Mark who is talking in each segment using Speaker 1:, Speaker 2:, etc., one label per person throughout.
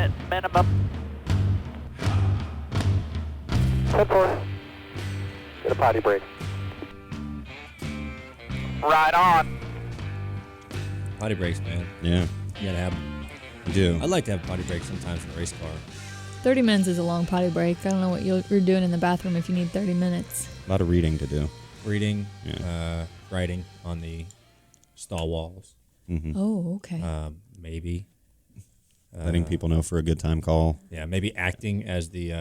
Speaker 1: minute minimum. 10-4. Get a potty break. Right on.
Speaker 2: Potty breaks, man.
Speaker 3: Yeah,
Speaker 2: You gotta have them.
Speaker 3: you do.
Speaker 2: I'd like to have a potty break sometimes in a race car.
Speaker 4: 30 minutes is a long potty break. I don't know what you're doing in the bathroom if you need 30 minutes.
Speaker 3: A lot of reading to do.
Speaker 2: Reading, writing on the stall walls.
Speaker 3: Mm-hmm.
Speaker 4: Oh, okay.
Speaker 2: Maybe.
Speaker 3: Letting people know for a good time call.
Speaker 2: Yeah, maybe acting as the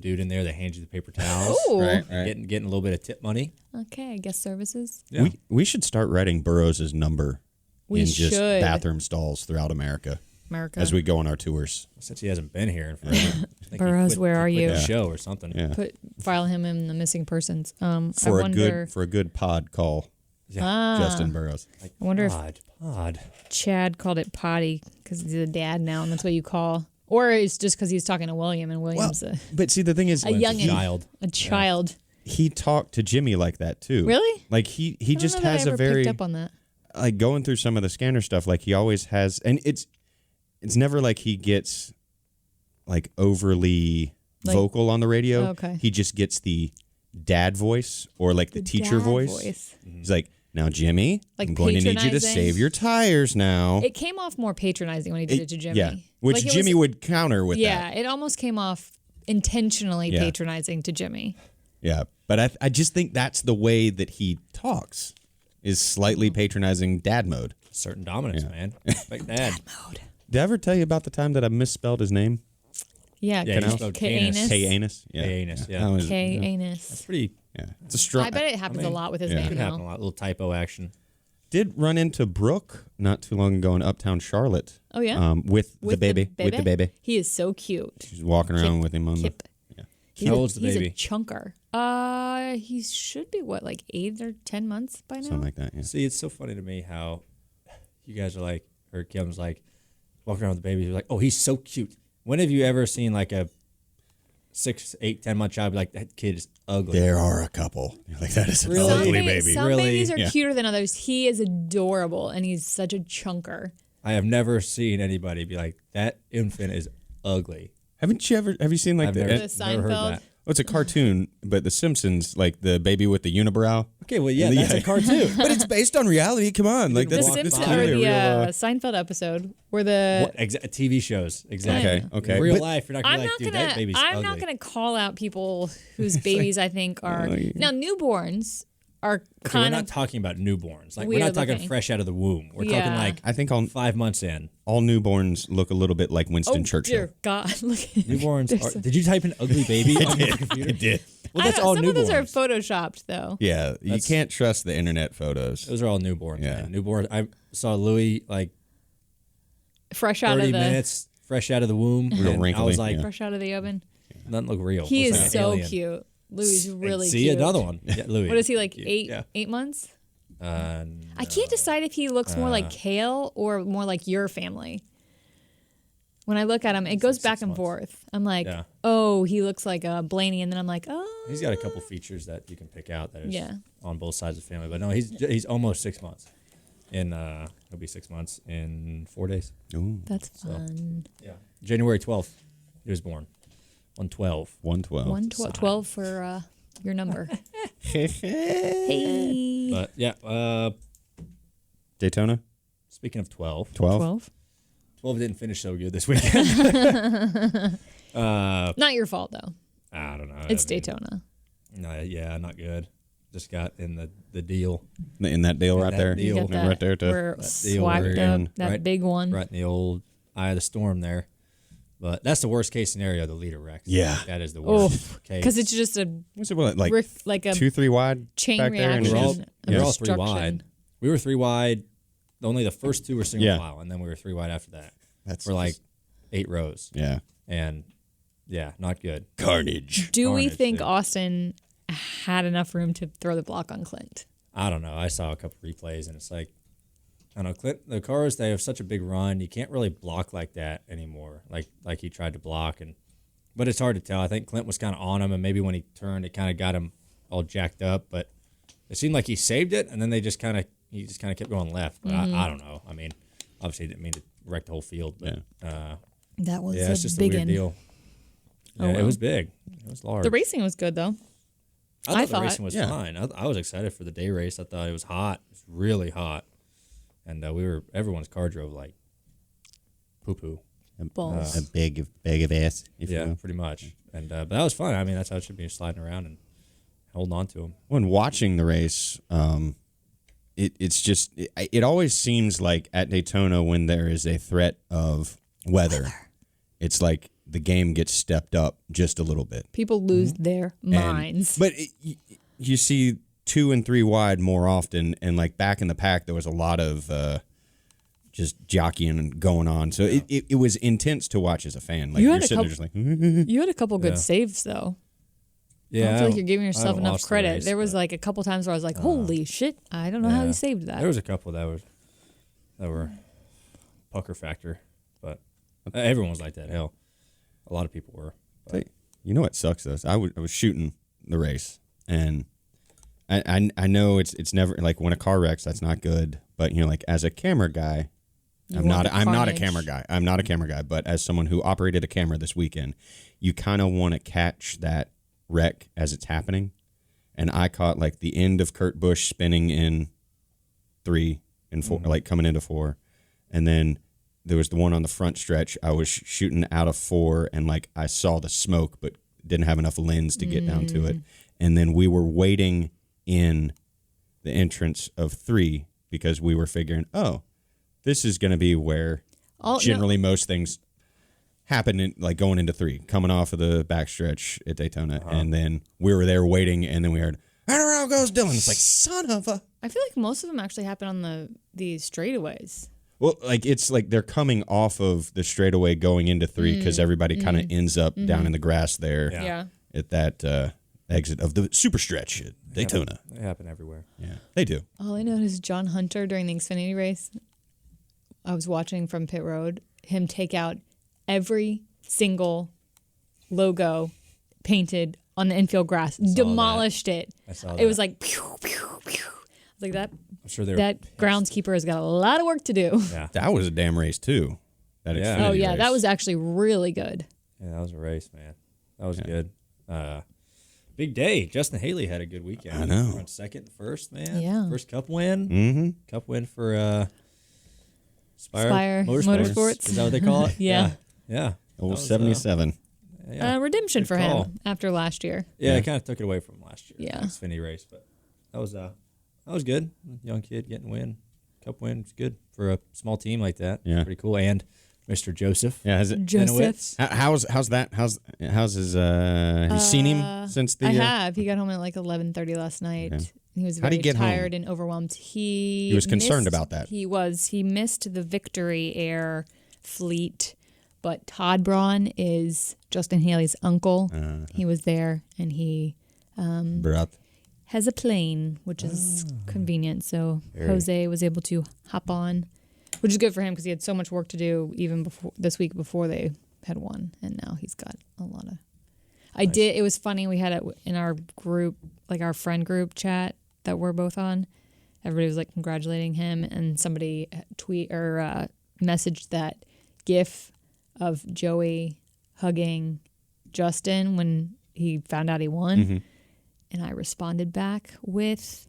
Speaker 2: dude in there that hands you the paper towels.
Speaker 4: Ooh.
Speaker 3: Right.
Speaker 2: Getting a little bit of tip money.
Speaker 4: Okay, guest services.
Speaker 2: Yeah.
Speaker 3: We should start writing Burroughs' number
Speaker 4: We
Speaker 3: in just
Speaker 4: should.
Speaker 3: bathroom stalls throughout America as we go on our tours.
Speaker 2: Since he hasn't been here in forever. I think
Speaker 4: Burroughs, where are you?
Speaker 2: The show or something.
Speaker 3: Yeah.
Speaker 4: File him in the missing persons.
Speaker 3: For
Speaker 4: I wonder,
Speaker 3: a good pod call, Justin Burroughs.
Speaker 4: I wonder if
Speaker 2: Pod.
Speaker 4: Chad called it potty because he's a dad now, and that's what you call. Or it's just because he's talking to William, and William's
Speaker 3: But see, the thing is,
Speaker 4: youngin'. A child.
Speaker 3: he talked to Jimmy like that too.
Speaker 4: Really?
Speaker 3: Like he
Speaker 4: I don't
Speaker 3: just
Speaker 4: know that
Speaker 3: has
Speaker 4: I ever
Speaker 3: a very
Speaker 4: picked up on that.
Speaker 3: like going through some of the scanner stuff. Like he always has, and it's never like he gets like overly vocal on the radio.
Speaker 4: Okay.
Speaker 3: He just gets the dad voice or like the teacher
Speaker 4: dad
Speaker 3: voice. He's like, "Now, Jimmy,
Speaker 4: Like
Speaker 3: I'm going to need you to
Speaker 4: patronizing.
Speaker 3: save your tires now."
Speaker 4: It came off more patronizing when he did it to Jimmy.
Speaker 3: Yeah, which
Speaker 4: Like, it
Speaker 3: Jimmy
Speaker 4: was-
Speaker 3: would counter with
Speaker 4: Yeah,
Speaker 3: that.
Speaker 4: it almost came off intentionally
Speaker 3: Yeah.
Speaker 4: patronizing to Jimmy.
Speaker 3: Yeah, but I just think that's the way that he talks is slightly patronizing dad mode.
Speaker 2: Certain dominance, man. Respect dad.
Speaker 3: Did I ever tell you about the time that I misspelled his name?
Speaker 4: Yeah,
Speaker 2: Yeah, you spelled
Speaker 4: K-anus.
Speaker 3: K-anus? Yeah.
Speaker 2: K-anus, yeah.
Speaker 3: That was-
Speaker 4: K-anus.
Speaker 2: That's pretty.
Speaker 3: Yeah, it's a strong.
Speaker 4: I bet it happens a lot with his name
Speaker 2: Could happen a
Speaker 4: now.
Speaker 2: lot. Little typo action.
Speaker 3: Did run into Brooke not too long ago in Uptown Charlotte.
Speaker 4: Oh, yeah?
Speaker 3: With the baby. With the baby.
Speaker 4: He is so cute.
Speaker 3: She's walking around with him on
Speaker 4: Kip.
Speaker 3: the.
Speaker 4: He's
Speaker 2: How old's the baby?
Speaker 4: He's a chunker. He should be, what, like 8 or 10 months by now?
Speaker 3: Something like that. Yeah.
Speaker 2: See, it's so funny to me how you guys are like, or Kim's like, walking around with the baby. You're like, oh, he's so cute. When have you ever seen like a 6, 8, 10 month child be like, that kid is ugly?
Speaker 3: There are a couple. You're like, that is an
Speaker 2: Really?
Speaker 3: ugly baby.
Speaker 4: Some
Speaker 2: Really?
Speaker 4: babies are
Speaker 3: Yeah.
Speaker 4: cuter than others. He is adorable, and he's such a chunker.
Speaker 2: I have never seen anybody be like, that infant is ugly.
Speaker 3: Have you seen like
Speaker 2: I've
Speaker 3: the?
Speaker 2: never,
Speaker 4: The
Speaker 2: never heard
Speaker 4: Seinfeld?
Speaker 2: that.
Speaker 3: Oh, it's a cartoon, but The Simpsons, like the baby with the unibrow.
Speaker 2: Okay, well, yeah, that's a cartoon.
Speaker 3: But it's based on reality. Come on, like
Speaker 4: The
Speaker 3: that's
Speaker 4: Simpsons, or
Speaker 3: clearly a
Speaker 4: the
Speaker 3: real.
Speaker 4: Seinfeld episode where the...
Speaker 2: TV shows, exactly.
Speaker 3: Okay.
Speaker 2: In real
Speaker 3: But-
Speaker 2: life, you're not gonna be like, dude, that baby's ugly.
Speaker 4: I'm not gonna call out people whose babies I think are now newborns are
Speaker 2: Okay, we're
Speaker 4: kind
Speaker 2: not
Speaker 4: of
Speaker 2: talking about newborns. Like we're
Speaker 4: weird
Speaker 2: not talking
Speaker 4: looking.
Speaker 2: fresh out of the womb. We're
Speaker 4: Yeah.
Speaker 2: talking like
Speaker 3: I think all
Speaker 2: 5 months in.
Speaker 3: newborns look a little bit like Winston Churchill.
Speaker 4: dear God, look at
Speaker 2: Newborns are. Did you type in ugly baby on your computer?
Speaker 3: I did.
Speaker 2: Well, that's all
Speaker 4: some
Speaker 2: newborns.
Speaker 4: of those are photoshopped though.
Speaker 3: Yeah, you can't trust the internet photos.
Speaker 2: Those are all newborns.
Speaker 3: Yeah.
Speaker 2: Man. Newborns. I saw Louis like
Speaker 4: Fresh out
Speaker 2: 30
Speaker 4: of the
Speaker 2: minutes fresh out of the womb.
Speaker 3: Real
Speaker 2: and I
Speaker 3: wrinkly,
Speaker 2: was like,
Speaker 3: yeah.
Speaker 4: fresh out of the oven.
Speaker 2: doesn't look real.
Speaker 4: He
Speaker 2: Looks
Speaker 4: is
Speaker 2: like an
Speaker 4: so
Speaker 2: alien.
Speaker 4: cute. Louis is really
Speaker 2: See
Speaker 4: cute.
Speaker 2: another one. Yeah, Louis.
Speaker 4: What is he like?
Speaker 2: Cute.
Speaker 4: 8
Speaker 2: Yeah.
Speaker 4: 8 months?
Speaker 2: Uh,
Speaker 4: I can't decide if he looks more like Kale or more like your family. When I look at him, it goes
Speaker 2: like
Speaker 4: back
Speaker 2: 6
Speaker 4: and
Speaker 2: months.
Speaker 4: forth. I'm like,
Speaker 2: Yeah.
Speaker 4: oh, he looks like a Blaney, and then I'm like, oh,
Speaker 2: He's got a couple features that you can pick out that is
Speaker 4: Yeah.
Speaker 2: on both sides of the family. But no, he's almost 6 months. He'll be 6 months in 4 days.
Speaker 3: Ooh,
Speaker 4: that's fun.
Speaker 2: Yeah. January 12th, he was born. 112.
Speaker 3: 112.
Speaker 4: 12 for your number. Hey.
Speaker 2: But yeah,
Speaker 3: Daytona.
Speaker 2: speaking of 12,
Speaker 3: 12.
Speaker 2: 12 didn't finish so good this weekend.
Speaker 4: Not your fault, though.
Speaker 2: I don't know.
Speaker 4: It's
Speaker 2: I mean,
Speaker 4: Daytona.
Speaker 2: No, yeah, not good. Just got in the deal.
Speaker 3: In that deal right
Speaker 2: that
Speaker 3: there.
Speaker 2: deal.
Speaker 4: You got that.
Speaker 3: Right there.
Speaker 4: We're
Speaker 2: deal
Speaker 4: swiped
Speaker 2: we're
Speaker 4: up.
Speaker 3: in,
Speaker 4: That
Speaker 2: right-
Speaker 4: big one.
Speaker 2: Right in the old eye of the storm there. But that's the worst case scenario, the leader wreck.
Speaker 3: Yeah.
Speaker 2: That is the
Speaker 4: Oh,
Speaker 2: worst case.
Speaker 4: because it's just a
Speaker 3: What's it like?
Speaker 4: like a
Speaker 3: 2-3 wide
Speaker 4: chain
Speaker 3: back there, and
Speaker 4: reaction.
Speaker 2: we're all,
Speaker 3: just-
Speaker 4: of
Speaker 2: we're all three
Speaker 4: destruction.
Speaker 2: wide. We were 3 wide. Only the first 2 were single
Speaker 3: Yeah.
Speaker 2: file, and then we were 3 wide after that.
Speaker 3: That's
Speaker 2: For like
Speaker 3: just-
Speaker 2: 8 rows.
Speaker 3: yeah.
Speaker 2: And yeah, not good.
Speaker 3: Carnage.
Speaker 4: Do we
Speaker 2: Carnage,
Speaker 4: think
Speaker 2: dude.
Speaker 4: Austin had enough room to throw the block on Clint?
Speaker 2: I don't know. I saw a couple replays, and it's like, I don't know. Clint, the cars, they have such a big run. You can't really block like that anymore. Like he tried to block, but it's hard to tell. I think Clint was kind of on him, and maybe when he turned, it kind of got him all jacked up. But it seemed like he saved it, and then he just kind of kept going left. But I don't know. I mean, obviously, he didn't mean to wrecked the whole field. But,
Speaker 4: That was
Speaker 2: it's
Speaker 4: a
Speaker 2: just
Speaker 4: big
Speaker 2: a weird deal.
Speaker 4: Oh,
Speaker 2: Yeah,
Speaker 4: well.
Speaker 2: It was big. It was large.
Speaker 4: The racing was good though.
Speaker 2: I thought the
Speaker 4: thought-
Speaker 2: racing was fine. I was excited for the day race. I thought it was hot. It was really hot. And everyone's car drove like poo-poo.
Speaker 4: Balls.
Speaker 3: A bag of ass, if you will.
Speaker 2: Pretty much. And but that was fun. I mean, that's how it should be, sliding around and holding on to them.
Speaker 3: When watching the race, it always seems like at Daytona when there is a threat of weather, it's like the game gets stepped up just a little bit.
Speaker 4: People lose their minds.
Speaker 3: But you see 2 and 3 wide more often, and like back in the pack, there was a lot of just jockeying and going on. So it was intense to watch as a fan. Like
Speaker 4: You
Speaker 3: you're
Speaker 4: had a
Speaker 3: sitting there just like,
Speaker 4: You had a couple good saves though.
Speaker 2: Yeah,
Speaker 4: I don't feel like you're giving yourself
Speaker 2: haven't
Speaker 4: enough
Speaker 2: watched the
Speaker 4: credit.
Speaker 2: race,
Speaker 4: There was
Speaker 2: but-
Speaker 4: like a couple times where I was like, "Holy shit! I don't know how you saved that."
Speaker 2: There was a couple that were pucker factor, but everyone was like that. Hell, a lot of people were. But,
Speaker 3: you know what sucks though? I was shooting the race, and I know it's never like when a car wrecks, that's not good. But like as a camera guy, I'm not a camera guy. I'm not a camera guy. But as someone who operated a camera this weekend, you kind of want to catch that wreck as it's happening. And I caught like the end of Kurt Busch spinning in 3 and 4, like coming into 4, and then there was the one on the front stretch. I was shooting out of 4, and like I saw the smoke, but didn't have enough lens to get down to it. And then we were waiting in the entrance of 3 because we were figuring, this is going to be where generally most things happen, like going into 3, coming off of the backstretch at Daytona. And then we were there waiting, and then we heard, and around goes Dylan. It's like, son of a...
Speaker 4: I feel like most of them actually happen on the straightaways.
Speaker 3: Well, like it's like they're coming off of the straightaway going into 3 because everybody kind of ends up down in the grass there
Speaker 4: Yeah.
Speaker 3: at that exit of the super stretch at Daytona.
Speaker 2: They happen everywhere.
Speaker 3: Yeah, they do.
Speaker 4: All I know is John Hunter during the Xfinity race. I was watching from pit road him take out every single logo painted on the infield grass, demolished it.
Speaker 2: I saw
Speaker 4: It
Speaker 2: that.
Speaker 4: was like pew, pew, pew. Like that.
Speaker 2: I'm sure they were
Speaker 4: That groundskeeper has got a lot of work to do.
Speaker 2: Yeah.
Speaker 3: That was a damn race too. That
Speaker 2: Yeah.
Speaker 3: Xfinity
Speaker 4: Oh yeah,
Speaker 3: race.
Speaker 4: that was actually really good.
Speaker 2: Yeah, that was a race, man. That was good. Big day. Justin Haley had a good weekend.
Speaker 3: I know.
Speaker 2: Run second, first, man.
Speaker 4: Yeah.
Speaker 2: First Cup win.
Speaker 3: Mm-hmm.
Speaker 2: Cup win for
Speaker 4: Spire Motorsports.
Speaker 2: Is that what they call it?
Speaker 4: Yeah.
Speaker 2: Yeah.
Speaker 3: Old
Speaker 2: That was,
Speaker 3: 77.
Speaker 2: yeah.
Speaker 4: Redemption
Speaker 2: Good
Speaker 4: for
Speaker 2: call.
Speaker 4: him after last year.
Speaker 2: Yeah, it kind of took it away from last year.
Speaker 4: Yeah.
Speaker 2: Xfinity race, but that was good. Young kid getting a win. Cup win was good for a small team like that.
Speaker 3: Yeah.
Speaker 2: Pretty cool. And Mr. Joseph.
Speaker 3: Yeah, has it?
Speaker 4: Joseph.
Speaker 3: How's that? How's his? Have you seen him since the?
Speaker 4: I have. He got home at like 11:30 last night.
Speaker 3: Okay.
Speaker 4: He was
Speaker 3: How'd
Speaker 4: very
Speaker 3: he get
Speaker 4: tired
Speaker 3: home?
Speaker 4: and overwhelmed. He
Speaker 3: was concerned
Speaker 4: missed-
Speaker 3: about that.
Speaker 4: He was. He missed the Victory Air fleet, but Todd Braun is Justin Haley's uncle. He was there, and he
Speaker 3: Brat.
Speaker 4: has a plane, which is convenient. So Jose was able to hop on, which is good for him because he had so much work to do even before this week before they had won, and now he's got a lot of. It was funny. We had it in our group, like our friend group chat that we're both on. Everybody was like congratulating him, and somebody messaged that GIF of Joey hugging Justin when he found out he won. And I responded back with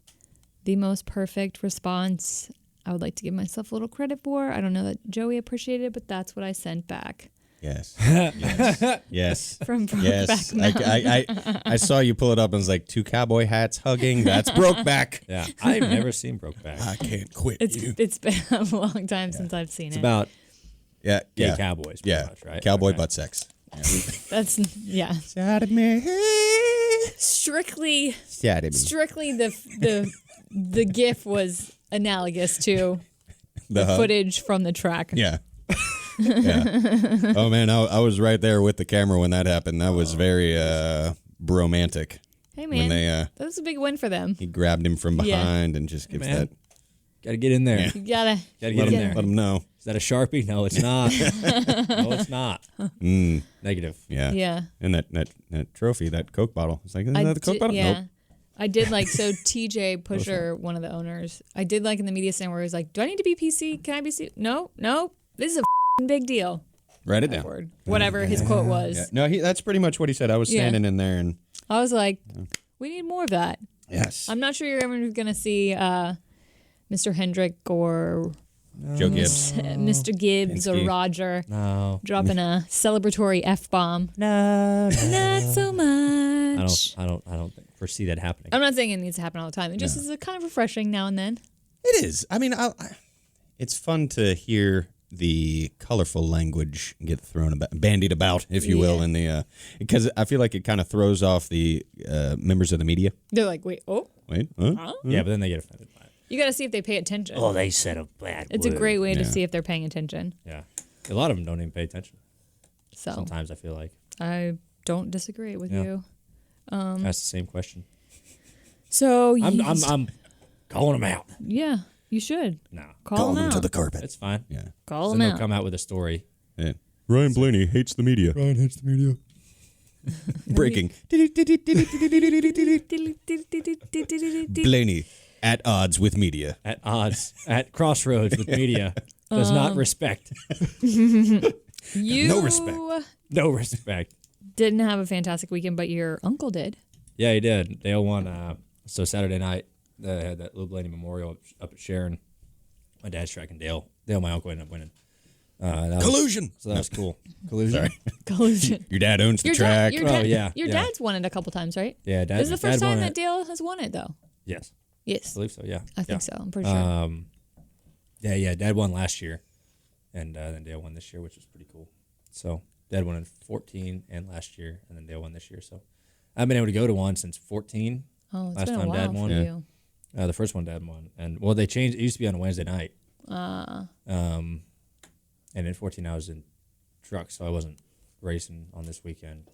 Speaker 4: the most perfect response I would like to give myself a little credit for. I don't know that Joey appreciated it, but that's what I sent back.
Speaker 3: Yes. Yes. Yes.
Speaker 4: From
Speaker 3: Yes.
Speaker 4: Brokeback
Speaker 3: I saw you pull it up and was like 2 cowboy hats hugging. That's Brokeback.
Speaker 2: Yeah. I've never seen Brokeback.
Speaker 3: I can't quit you.
Speaker 4: It's been a long time since I've seen
Speaker 2: It's
Speaker 4: it.
Speaker 2: about
Speaker 3: Yeah.
Speaker 2: gay
Speaker 3: Yeah.
Speaker 2: cowboys, pretty
Speaker 3: Yeah.
Speaker 2: much, right?
Speaker 3: Cowboy
Speaker 2: Okay.
Speaker 3: butt sex.
Speaker 4: That's strictly the GIF was analogous to the
Speaker 3: hug.
Speaker 4: footage from the track.
Speaker 3: Yeah. Yeah. Oh man, I was right there with the camera when that happened. That was very bromantic.
Speaker 4: Hey
Speaker 3: When
Speaker 4: man,
Speaker 3: they
Speaker 4: that was a big win for them.
Speaker 3: he grabbed him from
Speaker 4: Yeah.
Speaker 3: behind and just gives
Speaker 2: man.
Speaker 3: that.
Speaker 2: Gotta get in there.
Speaker 3: Yeah.
Speaker 4: You gotta
Speaker 2: Gotta
Speaker 3: Let
Speaker 2: get in
Speaker 3: him,
Speaker 2: there.
Speaker 3: let him know.
Speaker 2: Is that a Sharpie? No, it's not. No, it's not. Negative.
Speaker 3: Yeah.
Speaker 4: yeah.
Speaker 3: And that trophy, that Coke bottle. It's like, is that the Coke bottle?
Speaker 4: Yeah.
Speaker 3: Nope.
Speaker 4: I did like so TJ Pusher, one of the owners. I did like in the media center where he was like, "Do I need to be PC? Can I be C?" No. this is a big deal.
Speaker 3: Write it down.
Speaker 4: Word. Whatever his quote was.
Speaker 3: Yeah. No, that's pretty much what he said. I was standing in there and
Speaker 4: I was like, we need more of that.
Speaker 3: yes.
Speaker 4: I'm not sure you're ever going to see Mr. Hendrick or
Speaker 3: Joe Gibbs.
Speaker 4: Mr. Gibbs or
Speaker 3: Pinsky.
Speaker 4: Roger
Speaker 2: No.
Speaker 4: dropping a celebratory F-bomb.
Speaker 2: No.
Speaker 4: Not so much.
Speaker 2: I don't foresee that happening.
Speaker 4: I'm not saying it needs to happen all the time. It just is a kind of refreshing now and then.
Speaker 3: It is. I mean, it's fun to hear the colorful language get thrown about, bandied about, if you will, in the because I feel like it kind of throws off the members of the media.
Speaker 4: They're like, wait,
Speaker 3: Huh?
Speaker 2: Yeah, but then they get offended by it.
Speaker 4: You got to see if they pay attention.
Speaker 2: Oh, they said a bad
Speaker 4: It's
Speaker 2: word.
Speaker 4: a great way to
Speaker 3: Yeah.
Speaker 4: see if they're paying attention.
Speaker 2: Yeah. A lot of them don't even pay attention.
Speaker 4: So
Speaker 2: Sometimes I feel like.
Speaker 4: I don't disagree with
Speaker 2: Yeah.
Speaker 4: you.
Speaker 2: That's the same question.
Speaker 4: So
Speaker 2: I'm calling them out.
Speaker 4: yeah, you should
Speaker 2: No.
Speaker 4: call them out.
Speaker 3: carpet.
Speaker 2: It's fine.
Speaker 3: Yeah.
Speaker 4: Call
Speaker 2: Then
Speaker 4: them
Speaker 2: they'll
Speaker 4: out.
Speaker 2: come out with a story.
Speaker 3: Yeah. Ryan Blaney hates the media. Ryan hates the media. Breaking. Blaney at odds with media.
Speaker 2: At odds, at crossroads with media. Does not respect.
Speaker 4: You
Speaker 3: No respect.
Speaker 2: No respect.
Speaker 4: didn't have a fantastic weekend, but your uncle did.
Speaker 2: Yeah, he did. Dale won. So Saturday night, they had that Lou Blaney Memorial up at Sharon. My dad's tracking Dale. Dale, my uncle, ended up winning.
Speaker 3: Collusion.
Speaker 2: So that was cool. Collusion.
Speaker 3: Sorry.
Speaker 4: Collusion.
Speaker 3: Your dad owns the
Speaker 4: Your
Speaker 3: track.
Speaker 4: dad, your dad,
Speaker 2: Oh, yeah,
Speaker 4: your
Speaker 2: yeah.
Speaker 4: dad's won it a couple times, right?
Speaker 2: Yeah, Dad.
Speaker 4: This is the first
Speaker 2: Dad won
Speaker 4: time that
Speaker 2: it.
Speaker 4: Dale has won it, though.
Speaker 2: Yes, I
Speaker 4: Yes,
Speaker 2: believe so. Yeah,
Speaker 4: I think so. I'm pretty sure.
Speaker 2: Yeah. Dad won last year, and then Dale won this year, which was pretty cool. So Dad won in 14 and last year, and then Dale won this year. So I've been able to go to one since 14.
Speaker 4: Oh, it's
Speaker 2: last
Speaker 4: been a
Speaker 2: time
Speaker 4: while
Speaker 2: Dad
Speaker 4: for
Speaker 2: won.
Speaker 3: Yeah.
Speaker 4: you.
Speaker 2: The first one Dad won, and well, they changed. It used to be on a Wednesday night. And in 14 I was in truck, so I wasn't racing on this weekend.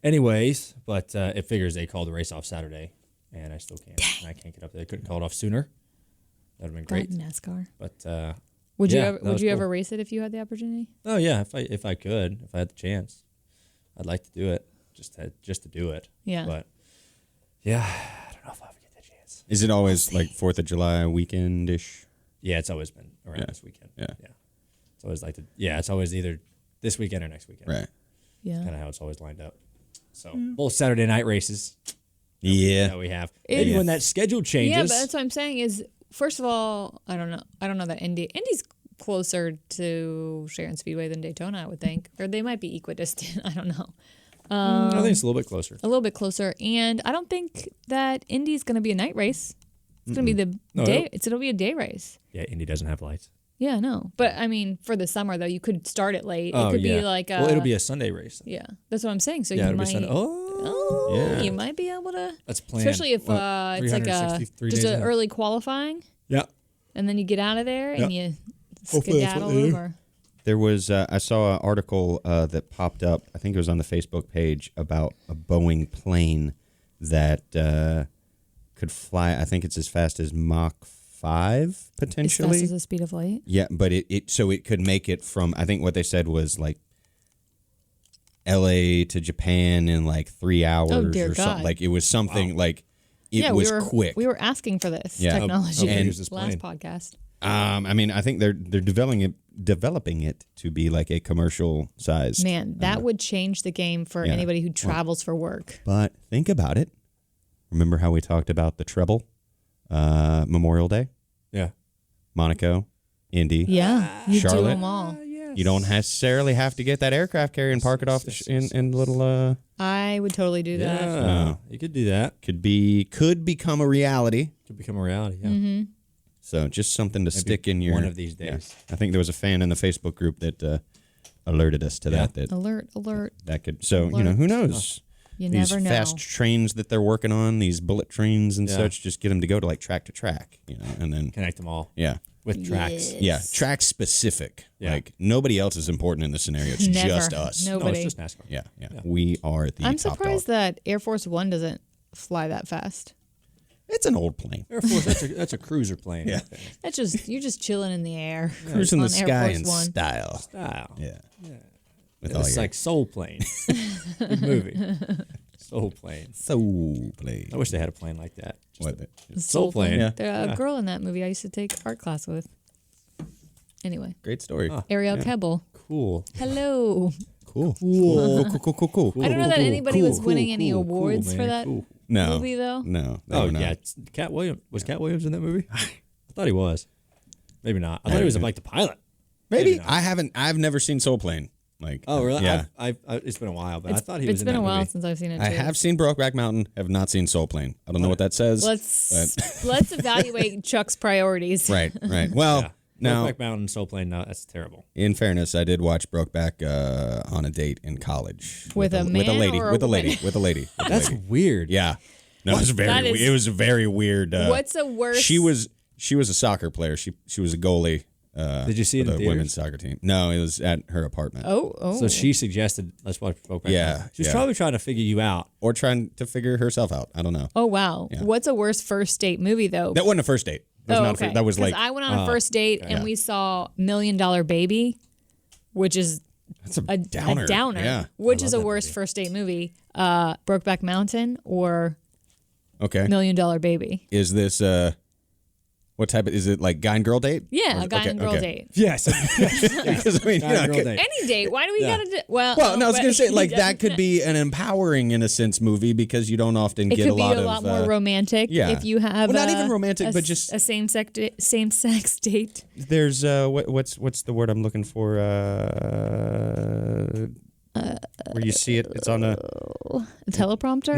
Speaker 2: Anyways, but it figures they called the race off Saturday, and I still can't. And I can't get up there. They couldn't call it off sooner. That would have been great.
Speaker 4: NASCAR.
Speaker 2: But
Speaker 4: Would you
Speaker 2: yeah,
Speaker 4: ever?
Speaker 2: that
Speaker 4: Would
Speaker 2: was
Speaker 4: you
Speaker 2: cool.
Speaker 4: ever race it if you had the opportunity?
Speaker 2: oh yeah, if I could, if I had the chance, I'd like to do it. Just to do it.
Speaker 4: Yeah.
Speaker 2: But yeah, I don't know if I would get the chance.
Speaker 3: Is it always like 4th of July weekend-ish?
Speaker 2: Yeah, it's always been around
Speaker 3: Yeah.
Speaker 2: this weekend.
Speaker 3: Yeah.
Speaker 2: It's always it's always either this weekend or next weekend.
Speaker 3: Right.
Speaker 4: Yeah.
Speaker 2: Kind of how it's always lined up. So both Saturday night races
Speaker 3: Yeah.
Speaker 2: that we have.
Speaker 4: It-
Speaker 2: Maybe when that schedule changes.
Speaker 4: Yeah, but that's what I'm saying is, first of all, I don't know. I don't know that Indy's closer to Sharon Speedway than Daytona, I would think, or they might be equidistant. I don't know.
Speaker 2: I think it's a little bit closer.
Speaker 4: A little bit closer, and I don't think that Indy's going to be a night race. It's going to be the
Speaker 2: No,
Speaker 4: day. It'll be a day race.
Speaker 2: Yeah, Indy doesn't have lights.
Speaker 4: Yeah, no. But I mean, for the summer though, you could start it late.
Speaker 2: Oh,
Speaker 4: it could
Speaker 2: yeah.
Speaker 4: be like
Speaker 2: well, it'll be a Sunday race.
Speaker 4: yeah. That's what I'm saying. So
Speaker 2: Yeah,
Speaker 4: you
Speaker 2: it'll
Speaker 4: might
Speaker 2: be Sunday. Oh,
Speaker 3: Yeah.
Speaker 4: you might be able to,
Speaker 2: that's planned.
Speaker 4: especially if
Speaker 2: What,
Speaker 4: it's like a
Speaker 2: 363
Speaker 4: just
Speaker 2: days
Speaker 4: an
Speaker 2: ahead?
Speaker 4: early qualifying,
Speaker 2: Yeah.
Speaker 4: and then you get out of there and you
Speaker 2: Hopefully that's what
Speaker 4: skedaddle
Speaker 2: they do.
Speaker 4: over.
Speaker 3: There was I saw an article that popped up. I think it was on the Facebook page about a Boeing plane that could fly. I think it's as fast as Mach 5
Speaker 4: As fast
Speaker 3: potentially.
Speaker 4: as the speed of light.
Speaker 3: Yeah, but it so it could make it from. I think what they said was like L.A. to Japan in like 3 hours
Speaker 4: dear
Speaker 3: or something.
Speaker 4: God.
Speaker 3: Like it was something like it was quick.
Speaker 4: We were asking for this
Speaker 3: Yeah.
Speaker 4: technology
Speaker 2: How big
Speaker 4: in
Speaker 2: is this
Speaker 4: last
Speaker 2: plane?
Speaker 4: podcast.
Speaker 3: I mean, I think they're developing it to be like a commercial size.
Speaker 4: Man, that would change the game for
Speaker 3: yeah.
Speaker 4: anybody who travels for work.
Speaker 3: But think about it. Remember how we talked about the treble Memorial Day?
Speaker 2: Yeah.
Speaker 3: Monaco, Indy.
Speaker 4: Yeah, you do
Speaker 3: Charlotte?
Speaker 4: them all.
Speaker 3: You don't necessarily have to get that aircraft carrier and park it off in little.
Speaker 4: I would totally do that.
Speaker 2: Yeah. You could do that.
Speaker 3: Could become a reality.
Speaker 2: Could become a reality. Yeah.
Speaker 4: Mm-hmm.
Speaker 3: So just something to stick in your
Speaker 2: one of these days.
Speaker 3: I think there was a fan in the Facebook group that alerted us to
Speaker 2: Yeah.
Speaker 3: that
Speaker 4: Alert.
Speaker 3: that could. So who knows?
Speaker 4: You
Speaker 3: These
Speaker 4: never know.
Speaker 3: fast trains that they're working on, these bullet trains and
Speaker 2: Yeah.
Speaker 3: such, just get them to go to like track to track, and then
Speaker 2: Connect them all
Speaker 3: yeah.
Speaker 2: with tracks.
Speaker 3: Yeah, track specific.
Speaker 2: Yeah.
Speaker 3: Like nobody else is important in this scenario. It's
Speaker 4: Never.
Speaker 3: just us.
Speaker 4: No.
Speaker 2: No,
Speaker 4: Nobody.
Speaker 2: it's just NASCAR.
Speaker 3: Yeah. We are the
Speaker 4: I'm
Speaker 3: top
Speaker 4: surprised
Speaker 3: dog.
Speaker 4: that Air Force One doesn't fly that fast.
Speaker 3: It's an old plane.
Speaker 2: Air Force, that's a cruiser plane.
Speaker 3: Yeah.
Speaker 2: right there.
Speaker 4: That's just you're just chilling in the air.
Speaker 3: Cruising the
Speaker 4: on Air
Speaker 3: sky
Speaker 4: Force
Speaker 3: in
Speaker 4: One.
Speaker 3: style.
Speaker 2: Style.
Speaker 3: Yeah. With all
Speaker 2: It's
Speaker 3: your
Speaker 2: like Soul Plane. Good movie. Soul Plane.
Speaker 3: soul plane.
Speaker 2: I wish they had a plane like that. Just
Speaker 3: What
Speaker 2: a
Speaker 3: the-
Speaker 2: Soul Plane.
Speaker 3: Yeah.
Speaker 4: There's a girl in that movie I used to take art class with. Anyway,
Speaker 3: Great story.
Speaker 4: Ariel Kebble.
Speaker 2: Cool.
Speaker 4: Hello.
Speaker 3: Cool. Cool.
Speaker 4: I don't know that anybody was winning any awards for that
Speaker 3: No.
Speaker 4: movie, though.
Speaker 3: No. they
Speaker 2: Oh
Speaker 3: were not.
Speaker 2: yeah, Cat Williams was Cat Williams in that movie? I thought he was. Maybe not. I thought he was like the pilot.
Speaker 3: Maybe.
Speaker 2: not.
Speaker 3: I've never seen Soul Plane. Like.
Speaker 2: Oh really?
Speaker 3: Yeah.
Speaker 2: I've it's been a while, but I thought he was
Speaker 4: It's
Speaker 2: in
Speaker 4: been
Speaker 2: that
Speaker 4: a while
Speaker 2: movie.
Speaker 4: since I've seen it. Too.
Speaker 3: I have seen Brokeback Mountain. Have not seen Soul Plane. I don't know what that says.
Speaker 4: Let's evaluate Chuck's priorities.
Speaker 3: Right. Well,
Speaker 2: Yeah.
Speaker 3: now
Speaker 2: Brokeback Mountain, Soul Plane. No, that's terrible.
Speaker 3: in fairness, I did watch Brokeback on a date in college
Speaker 4: With a man
Speaker 3: with a lady,
Speaker 4: or a
Speaker 3: with a lady,
Speaker 4: woman?
Speaker 3: with a lady. With a
Speaker 2: That's
Speaker 3: lady.
Speaker 2: weird.
Speaker 3: Yeah. No, it was very.
Speaker 4: That is-
Speaker 3: It was very weird.
Speaker 4: What's the worst?
Speaker 3: She was a soccer player. She was a goalie.
Speaker 2: Did you see it
Speaker 3: for
Speaker 2: in
Speaker 3: the
Speaker 2: theaters?
Speaker 3: women's soccer team? No, it was at her apartment.
Speaker 4: Oh.
Speaker 2: So she suggested, let's watch Brokeback
Speaker 3: Yeah,
Speaker 2: Mountain. She was
Speaker 3: yeah.
Speaker 2: probably trying to figure you out.
Speaker 3: Or trying to figure herself out. I don't know.
Speaker 4: Oh wow. What's a worst first date movie though?
Speaker 3: That wasn't a first date. That was
Speaker 4: Oh,
Speaker 3: not a
Speaker 4: okay.
Speaker 3: first, that was
Speaker 4: 'Cause
Speaker 3: like
Speaker 4: I went on a first date and we saw $1 Million Baby, which is
Speaker 3: that's a
Speaker 4: a
Speaker 3: downer.
Speaker 4: a downer.
Speaker 3: Yeah.
Speaker 4: Which is a worst first date movie? Brokeback Mountain or
Speaker 3: Okay.
Speaker 4: $1 Million Baby?
Speaker 3: Is this what type of is it like guy and girl date?
Speaker 4: Yeah,
Speaker 3: Or-
Speaker 4: a guy and girl date.
Speaker 2: Yes.
Speaker 3: Because I mean,
Speaker 2: Guy and girl
Speaker 3: okay.
Speaker 2: date.
Speaker 4: Any date. Why do we
Speaker 2: Yeah.
Speaker 4: gotta do? Well,
Speaker 3: Well, no, I was
Speaker 4: but
Speaker 3: gonna say
Speaker 4: he
Speaker 3: like that
Speaker 4: doesn't-
Speaker 3: could be an empowering in a sense movie because you don't often
Speaker 4: It
Speaker 3: get
Speaker 4: could
Speaker 3: a
Speaker 4: be
Speaker 3: lot
Speaker 4: a
Speaker 3: of
Speaker 4: lot more romantic
Speaker 3: yeah.
Speaker 4: if you have
Speaker 3: Well, not even romantic, but just
Speaker 4: a same sex date.
Speaker 3: there's what's the word I'm looking for? Where you see it, it's on a
Speaker 4: A teleprompter.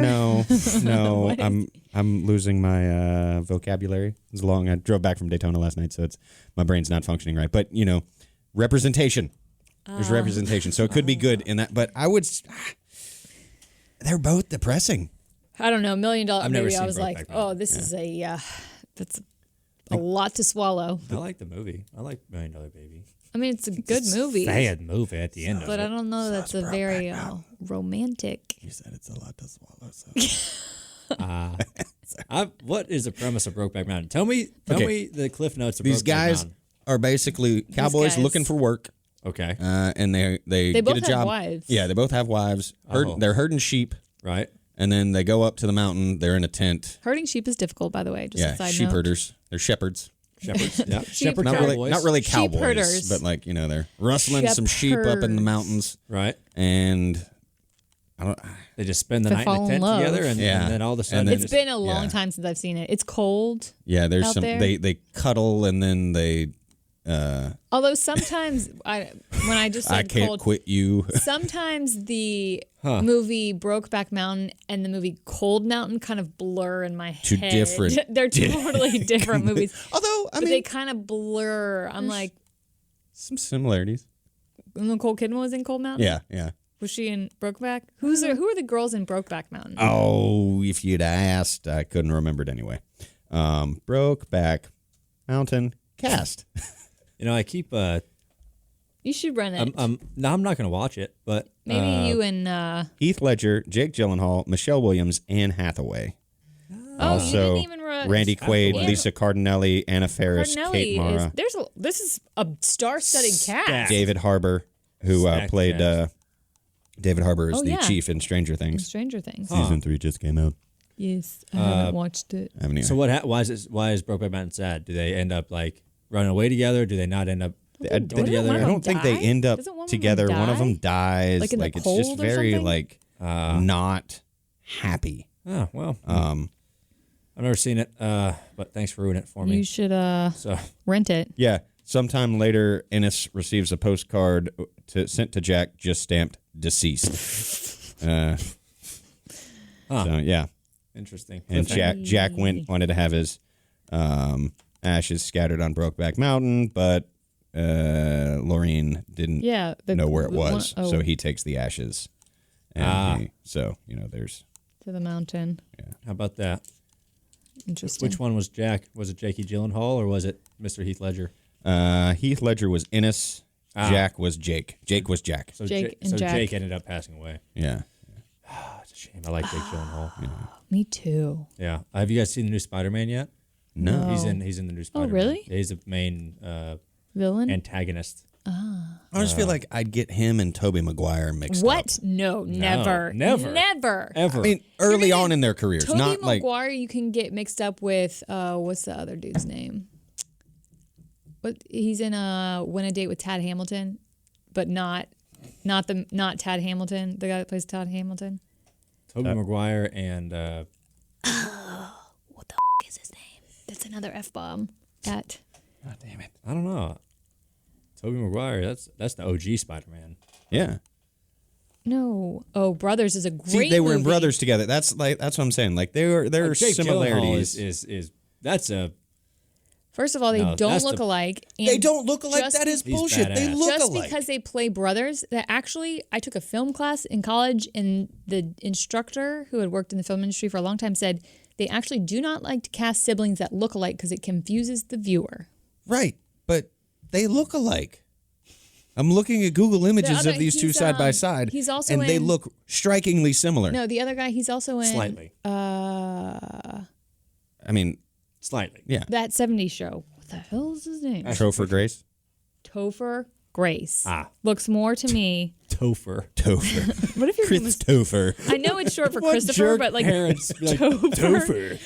Speaker 3: no. I'm losing my vocabulary. It's long. I drove back from Daytona last night, so it's my brain's not functioning right. But representation. There's representation, so it could be good in that. But I would. They're both depressing.
Speaker 4: I don't know. $1 Million
Speaker 2: I've never
Speaker 4: Baby. I
Speaker 2: seen
Speaker 4: was
Speaker 2: Brokeback
Speaker 4: like,
Speaker 2: Mountain.
Speaker 4: oh, this is that's a lot to swallow.
Speaker 2: I like the movie. I like $1 Million Baby.
Speaker 4: I mean, it's a good movie,
Speaker 2: Sad movie at the end
Speaker 4: but
Speaker 2: of
Speaker 4: I
Speaker 2: it.
Speaker 4: don't know that's a very romantic.
Speaker 3: You said it's a lot to swallow. So.
Speaker 2: What is the premise of Brokeback Mountain? Tell me the cliff notes of
Speaker 3: These
Speaker 2: Brokeback
Speaker 3: guys
Speaker 2: Mountain.
Speaker 3: are basically cowboys
Speaker 4: guys.
Speaker 3: looking for work,
Speaker 2: Okay.
Speaker 3: and they get
Speaker 4: both
Speaker 3: a
Speaker 4: have
Speaker 3: job.
Speaker 4: wives.
Speaker 3: Yeah, they both have wives.
Speaker 2: Oh.
Speaker 3: They're herding sheep,
Speaker 2: Right.
Speaker 3: and then they go up to the mountain. They're in a tent.
Speaker 4: Herding sheep is difficult, by the way. Just a
Speaker 3: Yeah,
Speaker 4: side
Speaker 3: sheep
Speaker 4: note.
Speaker 3: herders. They're shepherds.
Speaker 2: Shepherds. Yeah. Shepherd
Speaker 3: Not
Speaker 2: cowboys.
Speaker 3: really, not really
Speaker 4: Sheep
Speaker 3: cowboys,
Speaker 4: herders.
Speaker 3: but like they're rustling some sheep up in the
Speaker 4: Shepherds.
Speaker 3: mountains,
Speaker 2: Right.
Speaker 3: and I don't.
Speaker 2: They just spend the
Speaker 4: They
Speaker 2: night in
Speaker 4: fall
Speaker 2: the
Speaker 4: in
Speaker 2: tent
Speaker 4: love.
Speaker 2: together, and then all of a sudden,
Speaker 3: And then-
Speaker 4: It's been a long
Speaker 3: Yeah.
Speaker 4: time since I've seen it. It's cold.
Speaker 3: Yeah, there's
Speaker 4: Out
Speaker 3: some.
Speaker 4: there?
Speaker 3: They cuddle, and then they.
Speaker 4: Although sometimes when I just said
Speaker 3: I can't
Speaker 4: cold,
Speaker 3: quit you.
Speaker 4: sometimes the movie Brokeback Mountain and the movie Cold Mountain kind of blur in my
Speaker 3: Two
Speaker 4: head.
Speaker 3: different-
Speaker 4: They're totally different movies.
Speaker 3: Although I
Speaker 4: But
Speaker 3: mean,
Speaker 4: they kind of blur. I'm like,
Speaker 3: some similarities.
Speaker 4: Nicole Kidman was in Cold Mountain.
Speaker 3: Yeah.
Speaker 4: Was she in Brokeback? Who are the girls in Brokeback Mountain?
Speaker 3: Oh, if you'd asked, I couldn't remember it anyway. Brokeback Mountain cast.
Speaker 2: I keep.
Speaker 4: You should run it.
Speaker 2: I'm not going to watch it, but
Speaker 4: Maybe you and
Speaker 3: Heath Ledger, Jake Gyllenhaal, Michelle Williams, Anne Hathaway.
Speaker 4: you
Speaker 3: Also,
Speaker 4: didn't even
Speaker 3: Randy Quaid,
Speaker 2: Hathaway.
Speaker 3: Lisa Cardinelli, Anna Faris, Kate Mara,
Speaker 4: this is a star-studded cast.
Speaker 3: David Harbour, who
Speaker 2: Stacked
Speaker 3: played
Speaker 2: cast.
Speaker 3: David Harbour is
Speaker 4: Oh,
Speaker 3: the
Speaker 4: yeah.
Speaker 3: chief in Stranger
Speaker 4: In
Speaker 3: Things.
Speaker 4: Stranger Things.
Speaker 3: Season 3 just came out.
Speaker 4: Yes, I haven't watched it.
Speaker 3: I haven't either.
Speaker 2: So why is Brokeback Mountain sad? Do they end up like running away together? Do they not end up
Speaker 3: I
Speaker 2: going together?
Speaker 3: I don't think they
Speaker 4: die?
Speaker 3: end up
Speaker 4: Doesn't one of them
Speaker 3: together. One of
Speaker 4: die?
Speaker 3: them dies.
Speaker 4: Like in the
Speaker 3: it's just
Speaker 4: cold or
Speaker 3: very
Speaker 4: something?
Speaker 3: like not happy.
Speaker 2: Oh well. I've never seen it, but thanks for ruining it for me.
Speaker 4: You should
Speaker 2: So
Speaker 4: rent it.
Speaker 3: Yeah. Sometime later, Ennis receives a postcard sent to Jack, just stamped deceased. So yeah,
Speaker 2: interesting.
Speaker 3: and Jack wanted to have his ashes scattered on Brokeback Mountain, but Laureen didn't
Speaker 4: Yeah,
Speaker 3: know where it was,
Speaker 4: one-
Speaker 3: so he takes the ashes. And there's
Speaker 4: to the mountain.
Speaker 2: How about that?
Speaker 4: Interesting.
Speaker 2: Which one was Jack? Was it Jakey Gyllenhaal or was it Mr. Heath Ledger?
Speaker 3: Heath Ledger was Ennis. Jack was Jake. Jake was Jack.
Speaker 2: So
Speaker 4: Jake and Jack.
Speaker 2: Jake ended up passing away.
Speaker 3: Yeah.
Speaker 2: That's a shame. I like Jake Gyllenhaal.
Speaker 4: Me too.
Speaker 2: Yeah. Have you guys seen the new Spider-Man yet?
Speaker 3: No.
Speaker 2: He's in the new Spider-Man.
Speaker 4: really?
Speaker 2: He's the main
Speaker 4: Villain?
Speaker 2: antagonist.
Speaker 3: I just feel like I'd get him and Tobey Maguire mixed up.
Speaker 4: What? No, never.
Speaker 2: never.
Speaker 4: Never.
Speaker 2: Ever.
Speaker 3: I mean, early on in their careers,
Speaker 4: Tobey
Speaker 3: not like
Speaker 4: Maguire you can get mixed up with what's the other dude's name? What he's in Win a Date with Tad Hamilton, but not Tad Hamilton, the guy that plays Tad Hamilton.
Speaker 2: Tobey Maguire and
Speaker 4: What the is his name? That's another F-bomb. At
Speaker 3: God damn it.
Speaker 2: I don't know. Tobey Maguire. That's the OG Spider-Man.
Speaker 3: Yeah.
Speaker 4: no. Oh, Brothers is a great
Speaker 3: See, they were in
Speaker 4: movie.
Speaker 3: Brothers together. That's what I'm saying. Like there are
Speaker 2: Jake
Speaker 3: similarities.
Speaker 2: Gyllenhaal is that's a
Speaker 4: First of all, they
Speaker 2: No,
Speaker 4: don't
Speaker 2: that's
Speaker 4: look
Speaker 2: the-
Speaker 4: alike. And
Speaker 3: They don't look alike.
Speaker 4: just
Speaker 3: That is
Speaker 2: He's
Speaker 3: bullshit. They
Speaker 2: badass.
Speaker 3: look
Speaker 4: just
Speaker 3: alike.
Speaker 4: because they play brothers. That actually, I took a film class in college, and the instructor who had worked in the film industry for a long time said they actually do not like to cast siblings that look alike because it confuses the viewer.
Speaker 3: Right, but they look alike. I'm looking at Google images
Speaker 4: other-
Speaker 3: of these two
Speaker 4: he's,
Speaker 3: side by side,
Speaker 4: he's also
Speaker 3: and they
Speaker 4: in-
Speaker 3: look strikingly similar.
Speaker 4: No, the other guy, he's also in
Speaker 2: slightly.
Speaker 3: I mean,
Speaker 2: Slightly.
Speaker 3: yeah.
Speaker 4: that 70s show. What the hell is his name?
Speaker 3: Tropher Grace.
Speaker 4: Topher Grace.
Speaker 2: Ah.
Speaker 4: Looks more to me.
Speaker 2: Topher.
Speaker 3: Topher.
Speaker 4: What if your name
Speaker 3: Chris
Speaker 4: was?
Speaker 3: Topher.
Speaker 4: I know it's short for
Speaker 2: What
Speaker 4: Christopher,
Speaker 2: jerk
Speaker 4: but like
Speaker 2: parents be like,
Speaker 4: Topher.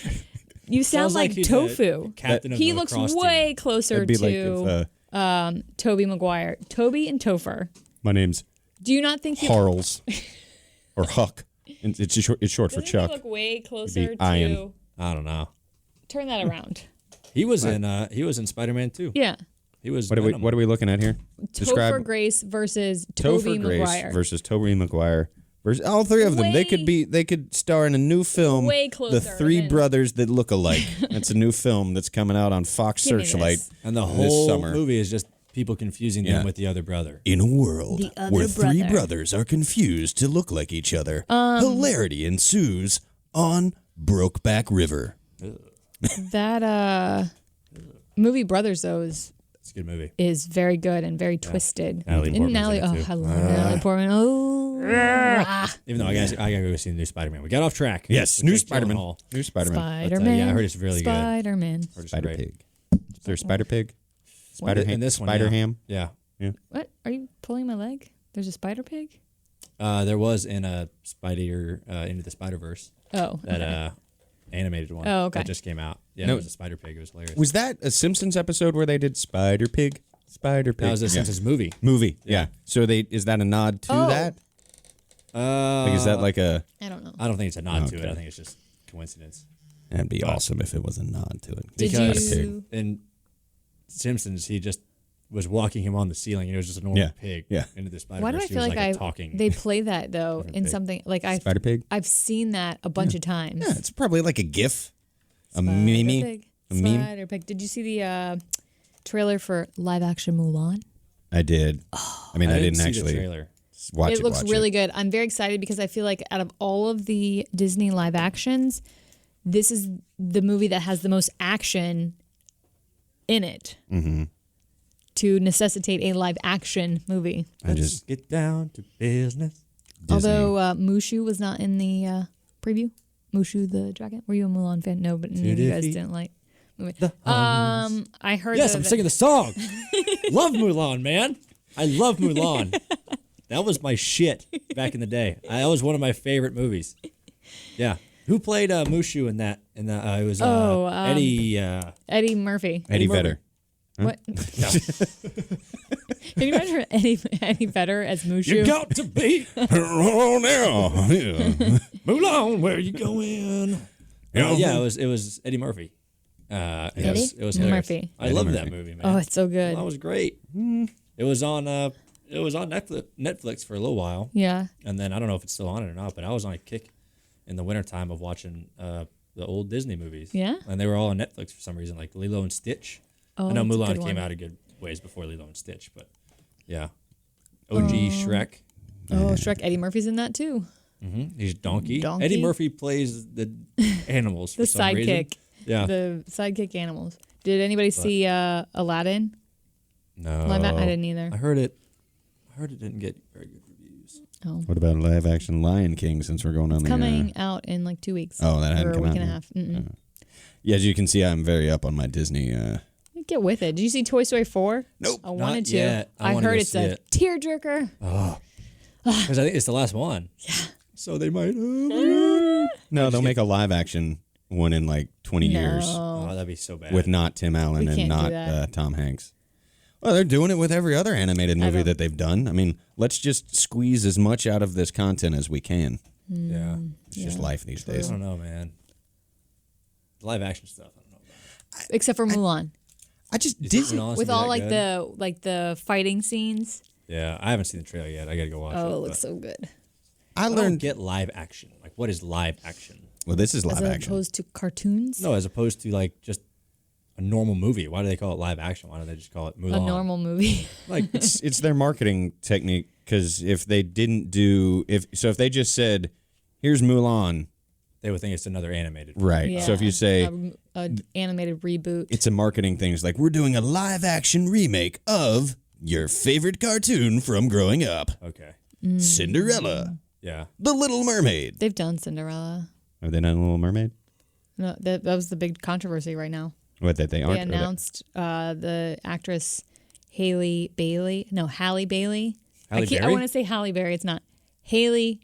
Speaker 4: You sound
Speaker 2: Sounds
Speaker 4: like,
Speaker 2: like he's
Speaker 4: tofu.
Speaker 2: a captain of
Speaker 4: He
Speaker 2: the
Speaker 4: looks
Speaker 2: lacrosse
Speaker 4: way
Speaker 2: team.
Speaker 4: closer
Speaker 3: That'd be like
Speaker 4: to
Speaker 3: if
Speaker 4: Tobey Maguire. Toby and Topher.
Speaker 3: my name's
Speaker 4: Do you not think he
Speaker 3: Harles or Huck. And it's short for
Speaker 4: doesn't
Speaker 3: Chuck.
Speaker 4: he look way closer
Speaker 3: Ian.
Speaker 4: to?
Speaker 2: I don't know.
Speaker 4: Turn that around.
Speaker 2: He was in Spider-Man too.
Speaker 4: Yeah.
Speaker 2: He was.
Speaker 3: What are we looking at here?
Speaker 4: Topher Grace versus Tobey
Speaker 3: Topher Grace
Speaker 4: Maguire.
Speaker 3: versus Tobey Maguire. Versus all three of them. They could star in a new film.
Speaker 4: Way closer
Speaker 3: The Three
Speaker 4: than-
Speaker 3: Brothers That Look Alike. That's a new film that's coming out on Fox
Speaker 4: Give me
Speaker 3: Searchlight
Speaker 4: this.
Speaker 2: And the
Speaker 3: this
Speaker 2: whole
Speaker 3: summer.
Speaker 2: movie is just people confusing
Speaker 3: Yeah.
Speaker 2: them with the other brother.
Speaker 3: In a world
Speaker 4: The other
Speaker 3: where three
Speaker 4: brother.
Speaker 3: brothers are confused to look like each other, hilarity ensues on Brokeback River.
Speaker 4: That movie Brothers though
Speaker 2: It's a good movie.
Speaker 4: is very good and very twisted.
Speaker 2: Natalie
Speaker 4: And
Speaker 2: Portman's
Speaker 4: Natalie,
Speaker 2: in it,
Speaker 4: oh,
Speaker 2: too.
Speaker 4: I love Natalie Portman. Oh,
Speaker 2: Even though I gotta go see the new Spider-Man. We got off track.
Speaker 3: Yes,
Speaker 2: with
Speaker 3: new
Speaker 2: Jake
Speaker 3: Spider-Man.
Speaker 2: Gyllenhaal.
Speaker 3: New Spider-Man.
Speaker 4: Spider-Man.
Speaker 2: yeah, I heard it's really good.
Speaker 4: Spider-Man.
Speaker 2: Heard it's
Speaker 3: Spider
Speaker 2: great.
Speaker 3: Pig. Is there a Spider Pig? Spider
Speaker 2: In
Speaker 3: Ham?
Speaker 2: this one,
Speaker 3: Spider
Speaker 2: yeah.
Speaker 3: Ham?
Speaker 2: Yeah.
Speaker 4: What? Are you pulling my leg? There's a spider pig?
Speaker 2: There was in a Spider Into the Spider-Verse
Speaker 4: Oh.
Speaker 2: that
Speaker 4: okay.
Speaker 2: Animated one.
Speaker 4: Oh, okay.
Speaker 2: That just came out. Yeah,
Speaker 3: No.
Speaker 2: it was a Spider Pig. It was hilarious.
Speaker 3: Was that a Simpsons episode where they did Spider Pig? Spider Pig.
Speaker 2: That was a
Speaker 3: Yeah.
Speaker 2: Simpsons movie.
Speaker 3: movie. Yeah. So is that a nod to
Speaker 4: Oh.
Speaker 3: that? Like, is that like a?
Speaker 4: I don't know.
Speaker 2: I don't think it's a nod to it.
Speaker 3: Okay.
Speaker 2: I think it's just coincidence.
Speaker 3: That'd be awesome if it was a nod to it.
Speaker 4: Did
Speaker 2: Because
Speaker 4: you?
Speaker 2: in Simpsons, he just was walking him on the ceiling, and it was just a normal
Speaker 3: Yeah.
Speaker 2: pig.
Speaker 3: Yeah.
Speaker 2: Into the Spider-Verse.
Speaker 4: Why do I
Speaker 2: He
Speaker 4: feel
Speaker 2: was
Speaker 4: like
Speaker 2: a
Speaker 4: I
Speaker 2: talking?
Speaker 4: they play that though in
Speaker 2: pig.
Speaker 4: something like
Speaker 3: Spider Pig.
Speaker 4: I've seen that a bunch of times.
Speaker 3: Yeah, it's probably like a GIF, a
Speaker 4: Spider
Speaker 3: meme,
Speaker 4: Pig,
Speaker 3: a meme.
Speaker 4: Spider Pig. Did you see the trailer for live action Mulan?
Speaker 3: I did. I mean, I didn't
Speaker 2: see the
Speaker 3: actually
Speaker 2: trailer.
Speaker 3: watch it.
Speaker 4: It looks
Speaker 3: watch
Speaker 4: really good. I'm very excited because I feel like out of all of the Disney live actions, this is the movie that has the most action in it to necessitate a live action movie.
Speaker 3: I just
Speaker 2: Get down to business.
Speaker 3: Disney.
Speaker 4: Although Mushu was not in the preview. Mushu the dragon. Were you a Mulan fan? No, but you guys
Speaker 2: defeat
Speaker 4: didn't like. Movie.
Speaker 2: the
Speaker 4: I heard.
Speaker 2: Yes,
Speaker 4: the-
Speaker 2: I'm singing the song. Love Mulan, man. I love Mulan. That was my shit back in the day. That was one of my favorite movies. Yeah. Who played Mushu in that? It was Eddie.
Speaker 4: Eddie Murphy.
Speaker 3: Eddie Vedder.
Speaker 4: What? Can you imagine Eddie Vedder as Mushu?
Speaker 2: You got to be
Speaker 3: Oh no! Yeah.
Speaker 2: Mulan. Where you going? Yeah, it was Eddie Murphy.
Speaker 4: Eddie
Speaker 2: It was hilarious.
Speaker 4: Murphy.
Speaker 2: I
Speaker 3: Eddie
Speaker 2: love
Speaker 3: Murphy.
Speaker 2: that movie, man.
Speaker 4: Oh, it's so good.
Speaker 2: That was great. It was on Netflix for a little while,
Speaker 4: Yeah.
Speaker 2: and then I don't know if it's still on it or not. But I was on a kick in the wintertime of watching the old Disney movies.
Speaker 4: Yeah?
Speaker 2: and they were all on Netflix for some reason, like Lilo and Stitch.
Speaker 4: Oh,
Speaker 2: I know
Speaker 4: that's a
Speaker 2: Mulan
Speaker 4: good
Speaker 2: came
Speaker 4: one.
Speaker 2: out a good ways before Lilo and Stitch, but yeah, OG Shrek.
Speaker 4: Oh, Shrek. Eddie Murphy's in that too.
Speaker 2: He's Donkey.
Speaker 4: Donkey?
Speaker 2: Eddie Murphy plays the animals for
Speaker 4: The
Speaker 2: some reason.
Speaker 4: sidekick.
Speaker 2: Yeah.
Speaker 4: The sidekick animals. Did anybody see Aladdin?
Speaker 2: No,
Speaker 4: I didn't either.
Speaker 2: I heard it. I heard it didn't get very good reviews.
Speaker 4: Oh.
Speaker 3: What about live action Lion King? Since we're going on the
Speaker 4: Coming out in like 2 weeks.
Speaker 3: Oh, that hadn't
Speaker 4: or a
Speaker 3: come
Speaker 4: week
Speaker 3: out
Speaker 4: and a
Speaker 3: yet.
Speaker 4: half. Mm-mm.
Speaker 3: Yeah, as you can see, I'm very up on my Disney.
Speaker 4: Get with it. Did you see Toy Story 4?
Speaker 3: Nope.
Speaker 4: I wanted to.
Speaker 2: yet. I
Speaker 4: I
Speaker 2: wanna
Speaker 4: heard
Speaker 2: go
Speaker 4: it's
Speaker 2: see
Speaker 4: a
Speaker 2: it.
Speaker 4: tearjerker.
Speaker 2: Because I think it's the last one. Yeah. So they might.
Speaker 3: No, they'll make a live action one in like 20 years
Speaker 2: Oh, that'd be so bad.
Speaker 3: with not Tim Allen
Speaker 4: We
Speaker 3: and
Speaker 4: can't do
Speaker 3: not
Speaker 4: that.
Speaker 3: Tom Hanks. Well, they're doing it with every other animated movie
Speaker 4: don't-
Speaker 3: that they've done. I mean, let's just squeeze as much out of this content as we can.
Speaker 2: Yeah.
Speaker 3: It's just life these days.
Speaker 2: I don't know, man. Live action stuff. I don't know.
Speaker 4: Except for Mulan,
Speaker 3: I just
Speaker 2: You think
Speaker 3: Disney.
Speaker 2: Mulan's
Speaker 4: with
Speaker 2: gonna
Speaker 4: all
Speaker 2: be that
Speaker 4: like
Speaker 2: good?
Speaker 4: the fighting scenes.
Speaker 2: Yeah, I haven't seen the trailer yet. I gotta go watch it.
Speaker 4: Oh, it
Speaker 2: but
Speaker 4: looks so good.
Speaker 3: I
Speaker 2: I don't
Speaker 3: learned.
Speaker 2: get live action. Like, what is live action?
Speaker 3: Well, this is live
Speaker 4: As
Speaker 3: action.
Speaker 4: opposed to cartoons.
Speaker 2: No, as opposed to like just a normal movie. Why do they call it live action? Why don't they just call it Mulan?
Speaker 4: A normal movie.
Speaker 2: Like,
Speaker 3: It's their marketing technique because if they didn't do if they just said, "Here's Mulan,"
Speaker 2: they would think it's another animated.
Speaker 3: right?
Speaker 4: Yeah.
Speaker 3: So if you say
Speaker 4: a animated reboot.
Speaker 3: it's a marketing thing, it's like we're doing a live action remake of your favorite cartoon from growing up,
Speaker 2: Okay.
Speaker 3: Cinderella,
Speaker 2: Yeah.
Speaker 3: The Little Mermaid.
Speaker 4: They've done Cinderella.
Speaker 3: Have they done Little Mermaid?
Speaker 4: No, that was the big controversy right now.
Speaker 3: What that they aren't?
Speaker 4: They announced the actress Halle Bailey.
Speaker 2: Halle
Speaker 4: I
Speaker 2: Berry?
Speaker 4: want to say Halle Berry. It's not Haley.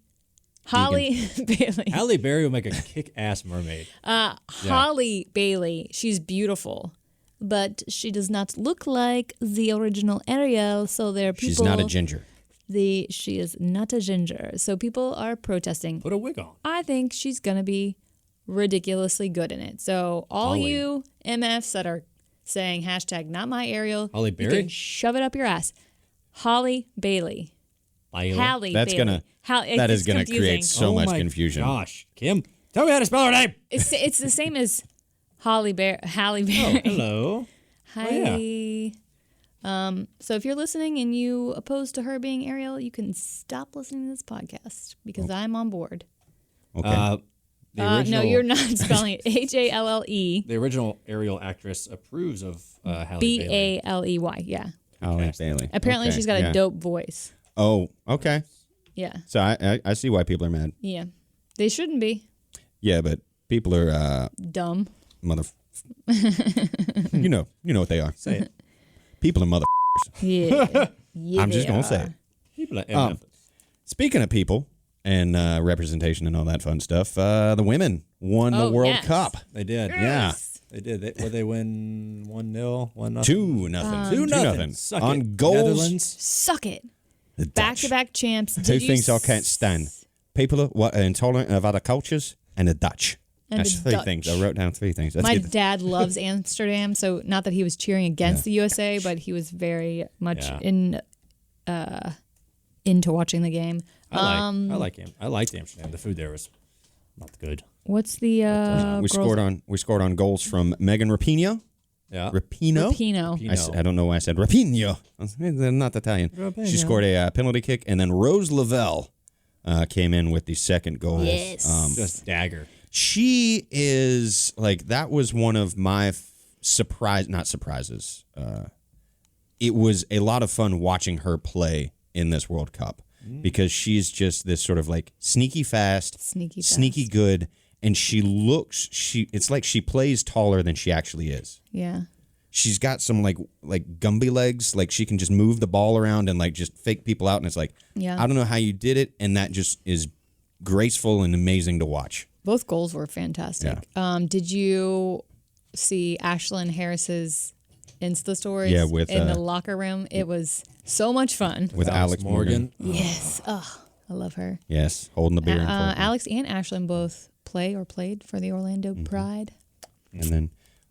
Speaker 4: Holly Bailey.
Speaker 2: Halle Berry would make a kick-ass mermaid.
Speaker 4: Holly Bailey. She's beautiful, but she does not look like the original Ariel. So there are people.
Speaker 3: She's not a ginger.
Speaker 4: She is not a ginger. So people are protesting.
Speaker 2: Put a wig on.
Speaker 4: I think she's gonna be ridiculously good in it. So all
Speaker 2: Holly.
Speaker 4: you MFs that are saying hashtag not my Ariel,
Speaker 2: Halle
Speaker 4: you
Speaker 2: Berry?
Speaker 4: can shove it up your ass. Holly Bailey.
Speaker 2: Bailey.
Speaker 4: Halle
Speaker 3: That's
Speaker 4: Bailey.
Speaker 3: gonna
Speaker 4: It's
Speaker 3: that is gonna
Speaker 4: confusing.
Speaker 3: create so much
Speaker 2: my
Speaker 3: confusion.
Speaker 2: Gosh, Kim, tell me how to spell her name.
Speaker 4: It's the same as Halle Berry.
Speaker 2: Hello.
Speaker 4: Hi. So if you're listening and you oppose to her being Ariel, you can stop listening to this podcast because I'm on board.
Speaker 3: Okay.
Speaker 2: The original,
Speaker 4: No, you're not spelling it. Halle.
Speaker 2: The original Ariel actress approves of Halle Bailey.
Speaker 4: Baley. Yeah.
Speaker 3: Halle Bailey.
Speaker 4: Apparently
Speaker 3: Okay,
Speaker 4: she's got
Speaker 3: yeah.
Speaker 4: a dope voice.
Speaker 3: Oh, okay.
Speaker 4: Yeah.
Speaker 3: So I see why people are mad.
Speaker 4: Yeah. They shouldn't be
Speaker 3: Yeah, but people are
Speaker 4: dumb.
Speaker 3: mother. you know what they are.
Speaker 2: Say it.
Speaker 3: People are mother.
Speaker 4: Yeah. Yeah.
Speaker 3: I'm just gonna say it.
Speaker 2: People are MF.
Speaker 3: Speaking of people and representation and all that fun stuff, the women won the
Speaker 4: Oh,
Speaker 3: World
Speaker 4: yes.
Speaker 3: Cup.
Speaker 2: They did.
Speaker 3: Yeah.
Speaker 2: They did. They win 1-0, 1-0.
Speaker 3: 2-0.
Speaker 2: 2-0. Suck
Speaker 3: On
Speaker 2: it.
Speaker 3: goals.
Speaker 2: Netherlands.
Speaker 4: Suck it.
Speaker 3: The
Speaker 4: Back
Speaker 3: Dutch.
Speaker 4: to back champs.
Speaker 3: Two
Speaker 4: Did you
Speaker 3: things I can't stand. People are intolerant of other cultures and the Dutch.
Speaker 4: And
Speaker 3: That's
Speaker 4: the
Speaker 3: 3 things. I wrote down 3 things. That's
Speaker 4: My
Speaker 3: it.
Speaker 4: dad loves Amsterdam, so not that he was cheering against the USA, but he was very much into watching the game.
Speaker 2: I liked Amsterdam. The food there was not good.
Speaker 4: What's the
Speaker 3: we scored on goals from Megan Rapinoe.
Speaker 2: Yeah.
Speaker 3: Rapinoe.
Speaker 4: Rapinoe?
Speaker 3: I don't know why I said Rapinoe. They're not Italian. She scored a penalty kick, and then Rose Lavelle came in with the second goal.
Speaker 4: Yes.
Speaker 2: Just dagger.
Speaker 3: She is like that was one of my not surprises. It was a lot of fun watching her play in this World Cup because she's just this sort of like sneaky fast, sneaky good, and it's like she plays taller than she actually is.
Speaker 4: Yeah.
Speaker 3: She's got some like Gumby legs, like she can just move the ball around and like just fake people out, and it's like I don't know how you did it, and that just is graceful and amazing to watch.
Speaker 4: Both goals were fantastic. Did you see Ashlyn Harris's Insta stories
Speaker 3: Yeah, with,
Speaker 4: in the locker room? It was so much fun.
Speaker 3: With Alex Morgan.
Speaker 4: Yes. Oh, I love her.
Speaker 3: Yes, holding the beer. in front of her.
Speaker 4: Alex and Ashlyn both played for the Orlando Pride.
Speaker 3: And then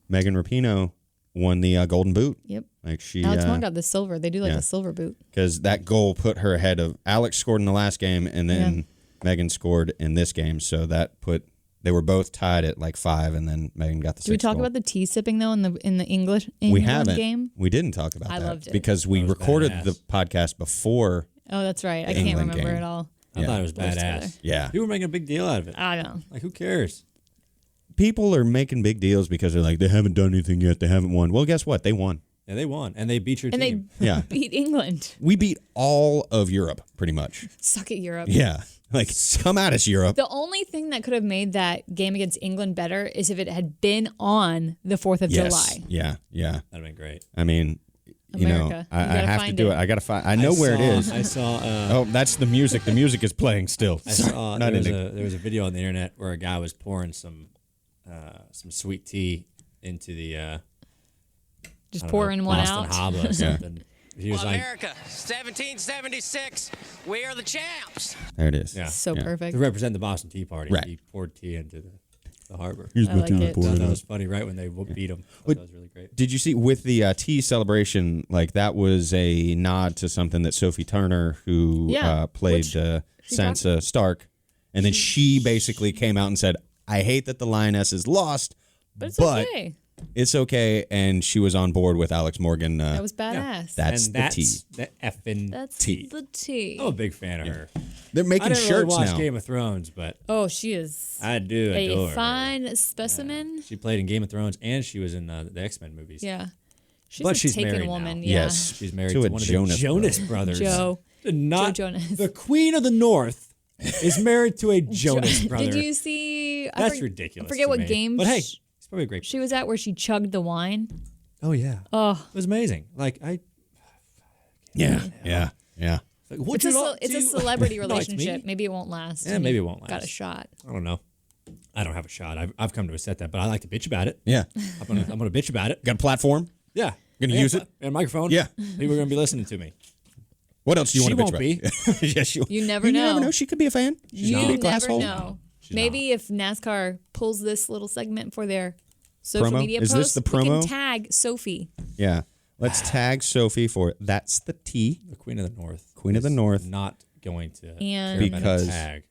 Speaker 3: Megan Rapinoe won the Golden Boot.
Speaker 4: Yep.
Speaker 3: Like she
Speaker 4: Alex Morgan got the silver. They do like the silver boot.
Speaker 3: because that goal put her ahead of Alex scored in the last game, and then Megan scored in this game. So that they were both tied at like 5, and then Megan got the.
Speaker 4: Did we talk about the tea sipping though in the England
Speaker 3: game? We didn't talk about that.
Speaker 4: I loved it
Speaker 3: because we recorded the podcast before.
Speaker 4: Oh, that's right. I
Speaker 3: England
Speaker 4: can't remember
Speaker 3: game.
Speaker 4: it all.
Speaker 2: I thought it was
Speaker 4: Together.
Speaker 2: badass.
Speaker 3: Yeah,
Speaker 2: People were making a big deal out of it.
Speaker 4: I don't know.
Speaker 2: Like, who cares?
Speaker 3: people are making big deals because they're like they haven't done anything yet. They haven't won. Well, guess what? They won.
Speaker 2: Yeah, they won, and they beat your
Speaker 4: And
Speaker 2: team.
Speaker 4: they
Speaker 3: Yeah.
Speaker 4: beat England.
Speaker 3: We beat all of Europe pretty much.
Speaker 4: Suck it, Europe.
Speaker 3: Yeah, like come at us, Europe.
Speaker 4: The only thing that could have made that game against England better is if it had been on the 4th of July.
Speaker 3: Yeah, yeah.
Speaker 2: That'd have been great.
Speaker 3: I mean,
Speaker 4: America.
Speaker 3: I
Speaker 4: You gotta
Speaker 3: have to
Speaker 4: find
Speaker 3: do
Speaker 4: it.
Speaker 3: it. I gotta find. I know where it is.
Speaker 2: I saw.
Speaker 3: Oh, that's the music. The music is playing still.
Speaker 2: I saw
Speaker 3: Not ending.
Speaker 2: there was a video on the internet where a guy was pouring some sweet tea into the
Speaker 4: Just
Speaker 2: I don't
Speaker 4: pouring
Speaker 2: know,
Speaker 4: one
Speaker 2: Boston
Speaker 4: out.
Speaker 2: Harbor or something. He was like,
Speaker 5: America, 1776, we are the champs.
Speaker 3: There it is.
Speaker 2: yeah,
Speaker 4: So
Speaker 3: Yeah.
Speaker 4: perfect.
Speaker 2: to represent the Boston Tea Party.
Speaker 3: Right.
Speaker 2: He poured tea into the harbor.
Speaker 3: Here's
Speaker 4: I like it.
Speaker 2: I thought that was funny, right when they beat him. That was really great.
Speaker 3: Did you see with the tea celebration? Like that was a nod to something that Sophie Turner, who
Speaker 4: Yeah,
Speaker 3: played
Speaker 4: which
Speaker 3: Sansa Stark, and then she basically came out and said, "I hate that the Lioness is lost,
Speaker 4: But it's okay.
Speaker 3: It's okay." And she was on board with Alex Morgan.
Speaker 4: That was badass.
Speaker 3: That's
Speaker 2: And
Speaker 3: the
Speaker 2: that's
Speaker 3: tea.
Speaker 2: the effing
Speaker 4: That's
Speaker 2: tea.
Speaker 4: the tea.
Speaker 2: I'm a big fan of her.
Speaker 3: They're
Speaker 2: I
Speaker 3: making
Speaker 2: didn't really
Speaker 3: shirts
Speaker 2: watch
Speaker 3: now.
Speaker 2: Game of Thrones, but
Speaker 4: Oh, she is
Speaker 2: I do adore
Speaker 4: a
Speaker 2: her.
Speaker 4: fine specimen.
Speaker 2: She played in Game of Thrones, and she was in the X-Men movies.
Speaker 4: Yeah. She's
Speaker 2: But
Speaker 4: a
Speaker 2: she's
Speaker 4: taken
Speaker 2: married
Speaker 4: woman.
Speaker 2: now.
Speaker 4: Yeah.
Speaker 3: Yes.
Speaker 2: She's married
Speaker 3: To
Speaker 2: to
Speaker 3: a
Speaker 2: one of
Speaker 3: Jonas
Speaker 2: the Jonas brothers.
Speaker 4: Joe.
Speaker 2: Not
Speaker 4: Joe Jonas.
Speaker 2: The Queen of the North is married to a Jonas brother.
Speaker 4: Did you see?
Speaker 2: That's ridiculous.
Speaker 4: I forget
Speaker 2: to
Speaker 4: what
Speaker 2: me.
Speaker 4: game
Speaker 2: But hey, it's probably a great.
Speaker 4: she was at where she chugged the wine.
Speaker 2: Oh yeah.
Speaker 4: Oh,
Speaker 2: It was amazing. Like
Speaker 3: Yeah.
Speaker 2: like, would
Speaker 4: it's
Speaker 2: you
Speaker 4: a
Speaker 2: like
Speaker 4: it's a
Speaker 2: to-
Speaker 4: celebrity
Speaker 2: No, it's me.
Speaker 4: relationship. Maybe it won't last.
Speaker 2: Yeah,
Speaker 4: and
Speaker 2: maybe
Speaker 4: you
Speaker 2: it won't
Speaker 4: Got a
Speaker 2: last.
Speaker 4: shot.
Speaker 2: I don't know. I don't have a shot. I've come to accept that, but I like to bitch about it.
Speaker 3: Yeah.
Speaker 2: I'm gonna bitch about it.
Speaker 3: Got a platform?
Speaker 2: Yeah.
Speaker 3: Gonna
Speaker 2: I got
Speaker 3: use
Speaker 2: a
Speaker 3: it?
Speaker 2: and a microphone.
Speaker 3: Yeah.
Speaker 2: People are gonna be listening to me.
Speaker 3: What else do you
Speaker 2: She
Speaker 3: want to
Speaker 2: won't
Speaker 3: bitch about? Yeah, she,
Speaker 4: You never
Speaker 3: you
Speaker 4: know.
Speaker 3: never know. She could be a fan.
Speaker 4: You
Speaker 3: could be a glass
Speaker 4: never
Speaker 3: hole.
Speaker 4: know.
Speaker 2: She's
Speaker 4: Maybe if NASCAR pulls this little segment for their social
Speaker 3: Promo?
Speaker 4: media
Speaker 3: Is
Speaker 4: posts,
Speaker 3: this the
Speaker 4: we
Speaker 3: promo?
Speaker 4: can tag Sophie.
Speaker 3: Yeah. Let's tag Sophie for That's the Tea.
Speaker 2: The Queen of the North.
Speaker 3: Queen of the
Speaker 2: is
Speaker 3: North.
Speaker 2: Not going to
Speaker 4: And-
Speaker 2: care about a
Speaker 3: Because-
Speaker 2: tag.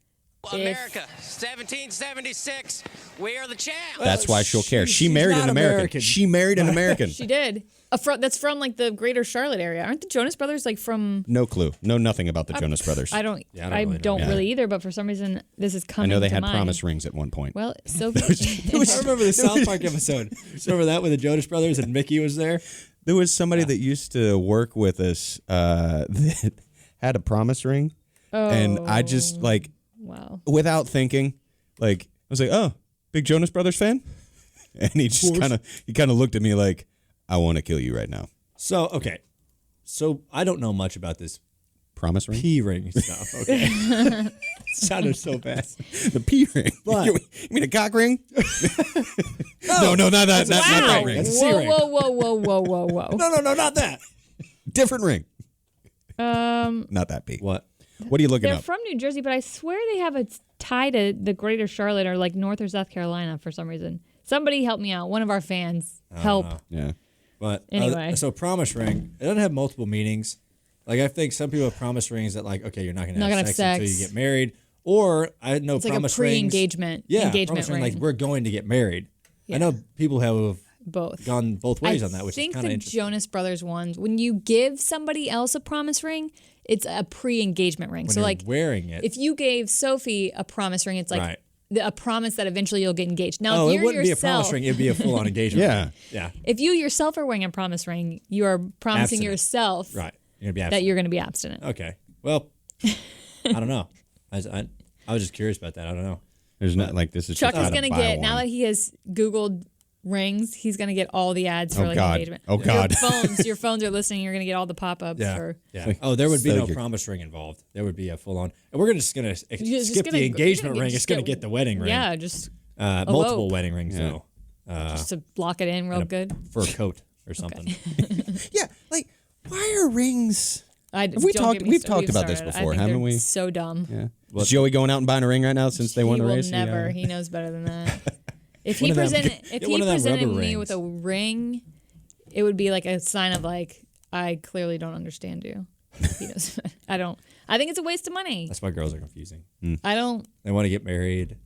Speaker 5: America, 1776, we are the champs.
Speaker 3: That's why she'll care. She
Speaker 2: she's
Speaker 3: married
Speaker 2: not
Speaker 3: an American.
Speaker 2: American.
Speaker 3: She married an American.
Speaker 4: She did. That's from like the greater Charlotte area. Aren't the Jonas Brothers like from?
Speaker 3: No clue. Know nothing about the Jonas Brothers.
Speaker 4: I don't.
Speaker 2: Yeah,
Speaker 4: I
Speaker 2: I
Speaker 4: don't
Speaker 2: don't
Speaker 4: really,
Speaker 2: really know.
Speaker 4: either. But for some reason, this is
Speaker 3: I
Speaker 4: coming.
Speaker 3: know they
Speaker 4: to
Speaker 3: had
Speaker 4: mind.
Speaker 3: promise rings at one point.
Speaker 4: Well, Sophie.
Speaker 2: I remember the South Park episode. Remember that with the Jonas Brothers and Mickey was there?
Speaker 3: There was somebody that used to work with us that had a promise ring. And I just, like,
Speaker 4: wow.
Speaker 3: without thinking, like, I was like, oh, big Jonas Brothers fan? And he just kind of looked at me like, I want to kill you right now.
Speaker 2: So, okay. So, I don't know much about this
Speaker 3: Promise ring?
Speaker 2: P ring stuff, okay? Sounded so bad.
Speaker 3: The P ring.
Speaker 2: But-
Speaker 3: You mean a cock ring? No, not that. Not that ring.
Speaker 2: That's a C
Speaker 4: Whoa,
Speaker 2: ring.
Speaker 4: whoa.
Speaker 2: No, not that.
Speaker 3: Different ring. Not that P.
Speaker 2: What?
Speaker 3: What are you looking
Speaker 4: They're
Speaker 3: up?
Speaker 4: from New Jersey, but I swear they have a tie to the greater Charlotte or like North or South Carolina for some reason. Somebody help me out. One of our fans. Help.
Speaker 2: know.
Speaker 3: Yeah.
Speaker 2: But
Speaker 4: Anyway.
Speaker 2: so promise ring, it doesn't have multiple meanings. Like I think some people have promise rings that like, okay, you're not gonna have sex until you get married. Or I know
Speaker 4: It's like a
Speaker 2: promise rings.
Speaker 4: pre-engagement.
Speaker 2: Yeah,
Speaker 4: engagement
Speaker 2: promise
Speaker 4: ring.
Speaker 2: like we're going to get married.
Speaker 4: Yeah.
Speaker 2: I know people have
Speaker 4: Both.
Speaker 2: gone both ways
Speaker 4: I
Speaker 2: on that, which is
Speaker 4: think
Speaker 2: kind of
Speaker 4: the
Speaker 2: interesting.
Speaker 4: Jonas Brothers ones, when you give somebody else a promise ring, it's a pre-engagement ring.
Speaker 2: When
Speaker 4: so
Speaker 2: you're
Speaker 4: like
Speaker 2: wearing it.
Speaker 4: if you gave Sophie a promise ring, it's like
Speaker 2: Right.
Speaker 4: a promise that eventually you'll get engaged. Now,
Speaker 2: Oh,
Speaker 4: if
Speaker 2: it
Speaker 4: you're
Speaker 2: wouldn't be a
Speaker 4: yourself,
Speaker 2: promise ring. It'd be a full-on engagement.
Speaker 3: Yeah.
Speaker 2: ring. Yeah.
Speaker 4: if you yourself are wearing a promise ring, you are promising
Speaker 2: Abstinent.
Speaker 4: yourself
Speaker 2: Right. You're gonna be
Speaker 4: that
Speaker 2: absent.
Speaker 4: you're going to be abstinent.
Speaker 2: Okay. Well, I don't know. I was just curious about that. I don't know.
Speaker 3: There's not like this is
Speaker 4: Chuck
Speaker 3: just
Speaker 4: is
Speaker 3: how
Speaker 4: going to
Speaker 3: buy
Speaker 4: get, now
Speaker 3: one.
Speaker 4: that he has Googled rings, he's going to get all the ads for
Speaker 3: Oh,
Speaker 4: like
Speaker 3: God.
Speaker 4: engagement.
Speaker 3: Oh, God.
Speaker 4: Your phones are listening. You're going to get all the pop-ups
Speaker 2: Yeah.
Speaker 4: for.
Speaker 2: Yeah. Oh, there would be
Speaker 3: So
Speaker 2: no
Speaker 3: you're-
Speaker 2: promise ring involved. There would be a full-on. And we're just gonna skip
Speaker 4: just
Speaker 2: the
Speaker 4: gonna-
Speaker 2: engagement
Speaker 4: you're
Speaker 2: ring.
Speaker 4: gonna
Speaker 2: It's gonna
Speaker 4: just
Speaker 2: get the wedding ring.
Speaker 4: Yeah, just
Speaker 2: Multiple
Speaker 4: elope.
Speaker 2: wedding rings
Speaker 3: Yeah.
Speaker 2: though.
Speaker 4: just to block it in real
Speaker 2: And a
Speaker 4: good.
Speaker 2: fur coat or something.
Speaker 3: Yeah, like why are rings?
Speaker 4: Have
Speaker 3: we've talked about this before, haven't we?
Speaker 4: So dumb.
Speaker 3: Yeah. Is Joey going out and buying a ring right now since they won the race?
Speaker 4: He will never.
Speaker 3: Yeah.
Speaker 4: He knows better than that. If
Speaker 2: One
Speaker 4: he
Speaker 2: of them-
Speaker 4: presented,
Speaker 2: get one of them
Speaker 4: presented
Speaker 2: rubber
Speaker 4: me
Speaker 2: rings.
Speaker 4: with a ring, it would be like a sign of like I clearly don't understand you. He knows. I don't. I think it's a waste of money.
Speaker 2: That's why girls are confusing.
Speaker 4: I don't.
Speaker 2: They want to get married.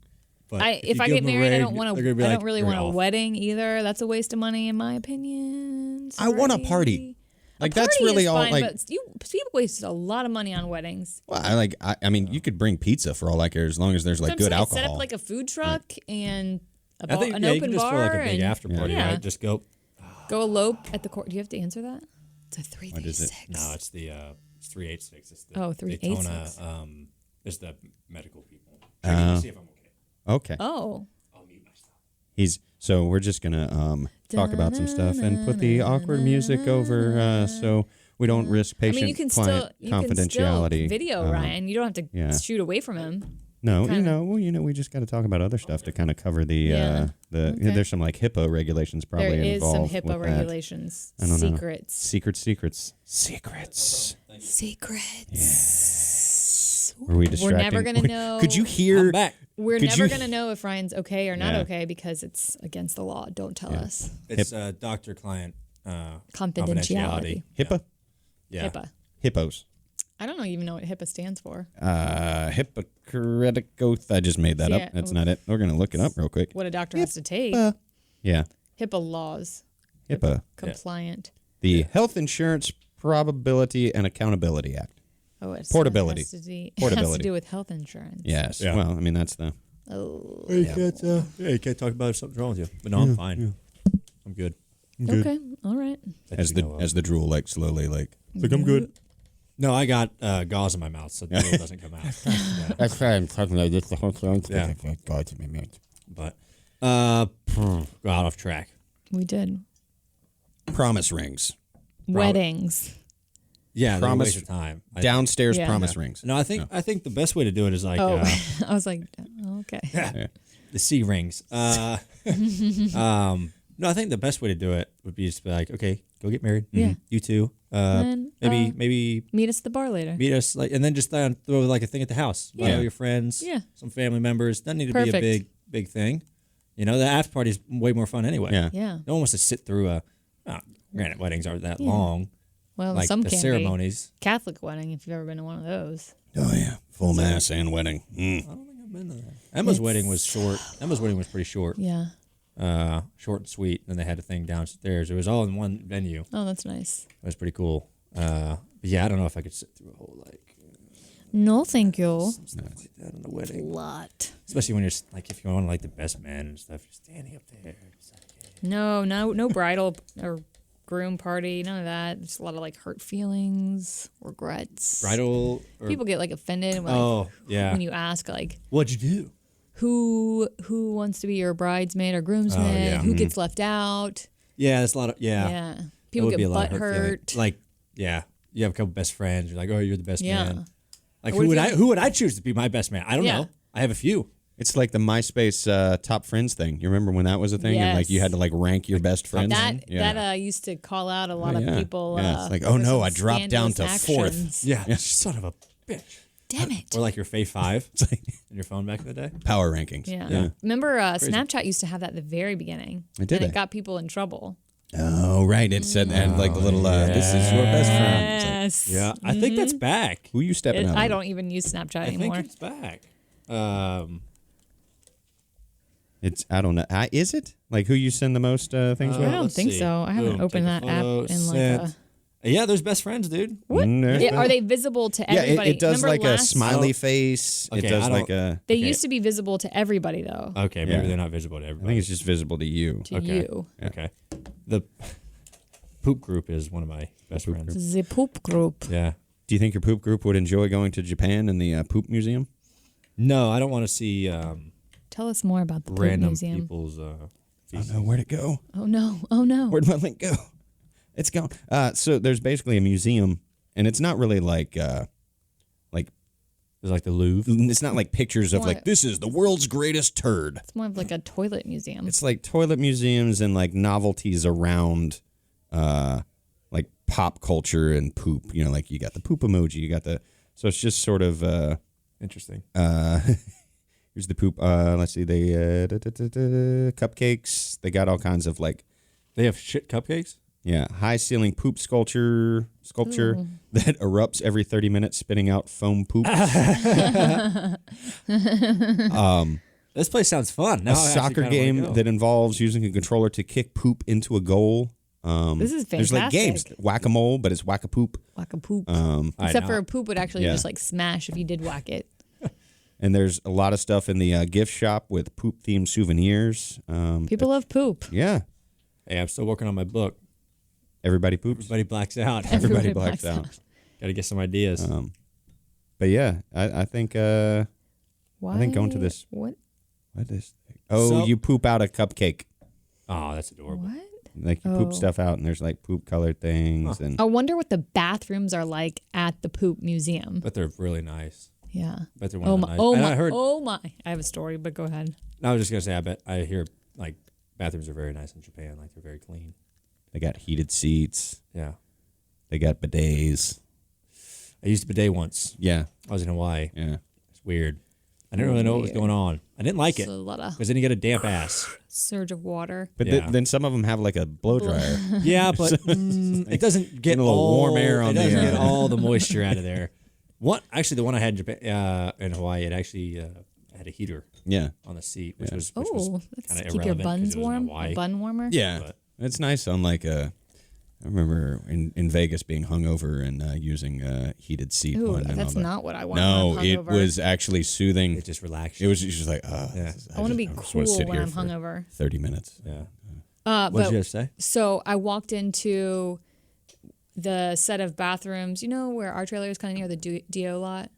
Speaker 2: But
Speaker 4: If
Speaker 2: you
Speaker 4: I
Speaker 2: give
Speaker 4: get
Speaker 2: them a
Speaker 4: married, I
Speaker 2: ring,
Speaker 4: don't want
Speaker 2: they're
Speaker 4: to.
Speaker 2: gonna be
Speaker 4: I
Speaker 2: like,
Speaker 4: don't really
Speaker 2: "You're
Speaker 4: want a
Speaker 2: off."
Speaker 4: wedding either. That's a waste of money, in my opinion.
Speaker 3: I want a
Speaker 4: Sorry.
Speaker 3: party. Like,
Speaker 4: A
Speaker 3: that's
Speaker 4: party
Speaker 3: really
Speaker 4: is
Speaker 3: all,
Speaker 4: fine,
Speaker 3: like-
Speaker 4: but people waste a lot of money on weddings.
Speaker 3: Well, I mean, you could bring pizza for all I care as long as there's like
Speaker 4: So I'm
Speaker 3: good
Speaker 4: saying,
Speaker 3: alcohol.
Speaker 4: Set up like a food truck and
Speaker 2: I
Speaker 4: an
Speaker 2: think you
Speaker 4: open
Speaker 2: can just
Speaker 4: bar
Speaker 2: throw like a big
Speaker 4: and
Speaker 2: after party,
Speaker 4: Yeah.
Speaker 2: right? Just go.
Speaker 4: go elope at the court. Do you have to answer that? It's a 3
Speaker 3: What is it?
Speaker 4: 6.
Speaker 2: No, it's the it's 386. It's the
Speaker 4: Oh,
Speaker 2: Daytona.
Speaker 4: 386.
Speaker 2: It's the medical people. Checking to see if I'm okay.
Speaker 3: Okay.
Speaker 4: Oh.
Speaker 2: I'll mute myself.
Speaker 3: So we're just gonna talk about some stuff and put the awkward music over so we don't risk
Speaker 4: I
Speaker 3: patient
Speaker 4: mean, you can
Speaker 3: client
Speaker 4: still
Speaker 3: confidentiality.
Speaker 4: video Ryan. You don't have to
Speaker 3: yeah.
Speaker 4: shoot away from him.
Speaker 3: No,
Speaker 4: Kinda.
Speaker 3: we just got to talk about other stuff to kind of cover the
Speaker 4: Yeah.
Speaker 3: Okay. There's some like HIPAA regulations probably
Speaker 4: There is some
Speaker 3: involved
Speaker 4: HIPAA
Speaker 3: with that.
Speaker 4: regulations.
Speaker 3: I don't know.
Speaker 4: Secrets.
Speaker 3: Secrets. Were we distracting?
Speaker 4: We're never gonna know.
Speaker 3: Could you hear?
Speaker 2: I'm back.
Speaker 4: We're
Speaker 3: Could
Speaker 4: never
Speaker 3: you-
Speaker 4: gonna know if Ryan's okay or not
Speaker 3: Yeah.
Speaker 4: okay because it's against the law. Don't tell us.
Speaker 2: It's doctor-client
Speaker 4: Confidentiality.
Speaker 3: HIPAA?
Speaker 2: Yeah.
Speaker 4: HIPAA.
Speaker 3: Hippos.
Speaker 4: I don't even know what HIPAA stands for.
Speaker 3: Hippocratic oath. I just made that
Speaker 4: Yeah.
Speaker 3: up. That's not it. We're gonna look it up real quick.
Speaker 4: What a doctor has to take.
Speaker 3: Yeah,
Speaker 4: HIPAA laws.
Speaker 3: HIPAA.
Speaker 4: Compliant.
Speaker 3: The Health Insurance Probability and Accountability Act.
Speaker 4: Oh, it's
Speaker 3: Portability.
Speaker 4: It has to
Speaker 3: Portability.
Speaker 4: do with health insurance.
Speaker 3: Yes.
Speaker 2: Yeah.
Speaker 3: Well, I mean that's the.
Speaker 4: Oh.
Speaker 2: You can't talk about if something's wrong with you. But no, I'm fine. I'm good.
Speaker 4: Okay. All right.
Speaker 3: As the drool like slowly like.
Speaker 2: Like, I'm good. No, I got gauze in my mouth, so the drool doesn't come out. Yeah.
Speaker 3: That's why I'm talking like this the whole time.
Speaker 2: Yeah. But got off track.
Speaker 4: We did.
Speaker 3: Promise rings.
Speaker 4: Weddings.
Speaker 2: Yeah, they're a
Speaker 3: Promise-
Speaker 2: waste of time.
Speaker 3: Downstairs
Speaker 4: Yeah.
Speaker 3: promise rings.
Speaker 2: No, I think the best way to do it is like
Speaker 4: Oh, I was like, oh, okay.
Speaker 2: the C rings. No, I think the best way to do it would be just be like, okay, go get married.
Speaker 4: Yeah.
Speaker 2: You too.
Speaker 4: And,
Speaker 2: Maybe
Speaker 4: Meet us at the bar later.
Speaker 2: meet us like, and then just throw like a thing at the house. Invite
Speaker 3: Yeah.
Speaker 2: all your friends.
Speaker 4: Yeah.
Speaker 2: Some family members. Doesn't need to be a
Speaker 4: Perfect.
Speaker 2: big thing. You know, the after party is way more fun anyway.
Speaker 3: Yeah.
Speaker 4: Yeah.
Speaker 2: No one wants to sit through granted, weddings aren't that long.
Speaker 4: Well,
Speaker 2: Like
Speaker 4: some
Speaker 2: the
Speaker 4: can
Speaker 2: ceremonies.
Speaker 4: be. Catholic wedding, if you've ever been to one of those.
Speaker 3: Oh yeah. Full mass and wedding.
Speaker 2: I don't think I've been to that. Emma's wedding was short. Emma's wedding was pretty short.
Speaker 4: Yeah.
Speaker 2: Short and sweet. And then they had a thing downstairs. It was all in one venue.
Speaker 4: Oh, that's nice.
Speaker 2: It was pretty cool. But yeah, I don't know if I could sit through a whole like
Speaker 4: No, thank you.
Speaker 2: stuff like that in a wedding.
Speaker 4: Lot.
Speaker 2: Especially when you're like if you want like the best man and stuff, you're standing up there. It's like,
Speaker 4: No bridal or groom party. None of that. Just a lot of like hurt feelings, regrets.
Speaker 2: bridal. Or,
Speaker 4: People get like offended when,
Speaker 2: Oh yeah.
Speaker 4: when you ask like
Speaker 2: What'd you do?
Speaker 4: who wants to be your bridesmaid or groomsmaid,
Speaker 2: yeah.
Speaker 4: who gets left out.
Speaker 2: Yeah, that's a lot of
Speaker 4: Yeah.
Speaker 2: It
Speaker 4: People
Speaker 2: would
Speaker 4: get
Speaker 2: be a lot
Speaker 4: butt
Speaker 2: of feeling.
Speaker 4: hurt.
Speaker 2: Like yeah, you have a couple best friends. You're like, oh, you're the best
Speaker 4: Yeah.
Speaker 2: man. Like
Speaker 4: Or what if
Speaker 2: who would I choose to be my best man? I don't
Speaker 4: Yeah.
Speaker 2: know. I have a few.
Speaker 3: It's like the MySpace top friends thing. You remember when that was a thing, and like you had to like rank your best friends.
Speaker 4: That used to call out a lot of
Speaker 3: yeah.
Speaker 4: people.
Speaker 3: Yeah, it's like,
Speaker 4: for
Speaker 3: oh no,
Speaker 4: some
Speaker 3: I dropped down to
Speaker 4: scandalous
Speaker 3: fourth.
Speaker 4: actions.
Speaker 2: Yeah, son of a bitch.
Speaker 4: Damn it.
Speaker 2: Or like your Fave 5
Speaker 3: It's like
Speaker 2: in your phone back in the day.
Speaker 3: power rankings.
Speaker 4: Yeah. Remember, Snapchat used to have that at the very beginning.
Speaker 3: It did,
Speaker 4: And
Speaker 3: eh?
Speaker 4: it got people in trouble.
Speaker 3: Oh right, it said and like the little this is your best friend. It's like,
Speaker 4: Yes.
Speaker 2: Yeah, I think that's back.
Speaker 3: who you stepping out?
Speaker 4: I
Speaker 3: on?
Speaker 4: don't even use Snapchat
Speaker 2: I think
Speaker 4: anymore.
Speaker 2: it's back.
Speaker 3: It's I don't know. Is it like who you send the most things
Speaker 4: I
Speaker 3: with?
Speaker 4: don't
Speaker 2: let's
Speaker 4: think
Speaker 2: see.
Speaker 4: so. I haven't
Speaker 2: Boom,
Speaker 4: opened
Speaker 2: take
Speaker 4: that
Speaker 2: a
Speaker 4: app
Speaker 2: photo,
Speaker 4: in like
Speaker 2: sent. Yeah, there's best friends, dude.
Speaker 4: What?
Speaker 3: there's
Speaker 4: Yeah,
Speaker 3: that.
Speaker 4: are they visible to
Speaker 3: Yeah,
Speaker 4: everybody?
Speaker 3: it does
Speaker 4: Remember
Speaker 3: like a
Speaker 4: last-
Speaker 3: smiley face.
Speaker 2: Okay,
Speaker 3: it does
Speaker 2: I
Speaker 3: like
Speaker 2: don't-
Speaker 3: a.
Speaker 4: They
Speaker 2: Okay.
Speaker 4: used to be visible to everybody though.
Speaker 2: Okay, maybe
Speaker 3: Yeah.
Speaker 2: they're not visible to
Speaker 3: I
Speaker 2: everybody.
Speaker 3: think it's just visible to you.
Speaker 4: To
Speaker 2: okay.
Speaker 4: you.
Speaker 3: Yeah.
Speaker 2: Okay. The poop group is one of my best friends.
Speaker 4: The poop group.
Speaker 2: Yeah.
Speaker 3: Do you think your poop group would enjoy going to Japan and the poop museum?
Speaker 2: No, I don't want to see
Speaker 4: Tell us more about the poop
Speaker 2: random
Speaker 4: museum.
Speaker 2: people's.
Speaker 3: I don't know where'd it go.
Speaker 4: Oh no! Oh no!
Speaker 3: Where'd my link go? It's gone. So there's basically a museum, and it's not really like
Speaker 2: It's like the Louvre.
Speaker 3: it's not like pictures of like
Speaker 4: What?
Speaker 3: this is the world's greatest turd.
Speaker 4: It's more of like a toilet museum.
Speaker 3: It's like toilet museums and like novelties around like pop culture and poop. You know, like you got the poop emoji, you got the so it's just sort of
Speaker 2: Interesting.
Speaker 3: here's the poop. Let's see, they cupcakes. They got all kinds of like
Speaker 2: They have shit cupcakes.
Speaker 3: high ceiling poop sculpture that erupts every 30 minutes, spitting out foam poop.
Speaker 2: This place sounds fun. Now
Speaker 3: A
Speaker 2: I actually
Speaker 3: soccer
Speaker 2: kinda wanna
Speaker 3: game
Speaker 2: go.
Speaker 3: that involves using a controller to kick poop into a goal.
Speaker 4: This is
Speaker 3: There's like games,
Speaker 4: fantastic.
Speaker 3: whack-a-mole, but it's whack-a-poop.
Speaker 4: Like a poop.
Speaker 2: I
Speaker 4: Except
Speaker 2: know.
Speaker 4: for a poop would actually
Speaker 3: Yeah.
Speaker 4: just like smash if you did whack it.
Speaker 3: And there's a lot of stuff in the gift shop with poop-themed souvenirs.
Speaker 4: People love poop.
Speaker 3: Yeah,
Speaker 2: Hey, I'm still working on my book.
Speaker 3: everybody poops.
Speaker 2: Everybody blacks out.
Speaker 3: Everybody
Speaker 4: Everybody
Speaker 3: blacks
Speaker 4: blacks
Speaker 3: out.
Speaker 2: Got to get some ideas.
Speaker 3: But yeah, I think
Speaker 4: Why?
Speaker 3: think going to this-
Speaker 4: What?
Speaker 3: what is? Oh,
Speaker 2: So-
Speaker 3: you poop out a cupcake.
Speaker 2: Oh, that's adorable.
Speaker 4: What?
Speaker 3: Like you poop
Speaker 4: Oh.
Speaker 3: stuff out, and there's like poop-colored things, and
Speaker 4: I wonder what the bathrooms are like at the poop museum.
Speaker 2: But they're really nice.
Speaker 4: Yeah.
Speaker 2: Bet they're one
Speaker 4: Oh
Speaker 2: of
Speaker 4: my!
Speaker 2: the nice.
Speaker 4: Oh
Speaker 2: And
Speaker 4: my!
Speaker 2: I heard.
Speaker 4: Oh my! I have a story, but go ahead.
Speaker 2: I was just gonna say. I hear like bathrooms are very nice in Japan. Like they're very clean.
Speaker 3: They got heated seats.
Speaker 2: Yeah.
Speaker 3: They got bidets.
Speaker 2: I used a bidet once.
Speaker 3: Yeah.
Speaker 2: I was in Hawaii.
Speaker 3: Yeah.
Speaker 2: It's weird. I didn't really know what was going on. I didn't like it
Speaker 4: It's a lot of
Speaker 2: because then you get a damp ass.
Speaker 4: surge of water.
Speaker 3: But
Speaker 2: Yeah.
Speaker 3: then some of them have like a blow dryer.
Speaker 2: Yeah, but it doesn't get
Speaker 3: a little
Speaker 2: all
Speaker 3: warm air on
Speaker 2: It doesn't
Speaker 3: the,
Speaker 2: get all the moisture out of there. Actually, the one I had in Japan, in Hawaii, it actually had a heater
Speaker 3: Yeah.
Speaker 2: on the seat, which was
Speaker 4: Oh,
Speaker 2: kind
Speaker 4: let's
Speaker 2: of
Speaker 4: keep your
Speaker 2: irrelevant 'cause
Speaker 4: buns
Speaker 2: it was in
Speaker 4: warm.
Speaker 2: Hawaii.
Speaker 4: A bun warmer.
Speaker 3: Yeah.
Speaker 2: But-
Speaker 3: It's nice on like I remember in Vegas being hungover and using a heated seat
Speaker 4: Ooh,
Speaker 3: one. And
Speaker 4: that's
Speaker 3: all that.
Speaker 4: not what I want.
Speaker 3: No,
Speaker 4: when I'm
Speaker 3: it
Speaker 4: hungover.
Speaker 3: was actually soothing.
Speaker 2: It just relaxed.
Speaker 3: It was just like,
Speaker 2: Yeah.
Speaker 4: I want to be
Speaker 3: just wanna
Speaker 4: cool
Speaker 3: sit
Speaker 4: when
Speaker 3: here
Speaker 4: I'm
Speaker 3: for
Speaker 4: hungover.
Speaker 3: 30 minutes.
Speaker 2: Yeah.
Speaker 4: What
Speaker 2: What did you have to say?
Speaker 4: So I walked into the set of bathrooms. You know where our trailer is kind of near the DO lot?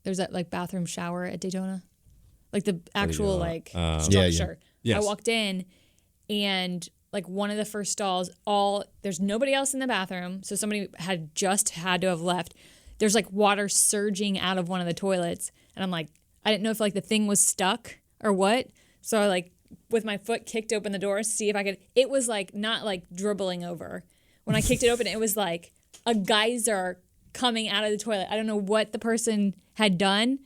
Speaker 4: There's that like bathroom shower at Daytona. Like the actual
Speaker 2: lot.
Speaker 4: like
Speaker 3: Yeah,
Speaker 4: structure.
Speaker 2: yeah.
Speaker 4: I
Speaker 2: Yes.
Speaker 4: walked in and like one of the first stalls, there's nobody else in the bathroom. So somebody had to have left. There's like water surging out of one of the toilets. And I'm like, I didn't know if like the thing was stuck or what. So I like with my foot kicked open the door to see if I could. It was like not like dribbling over. When I kicked it open, it was like a geyser coming out of the toilet. I don't know what the person had done.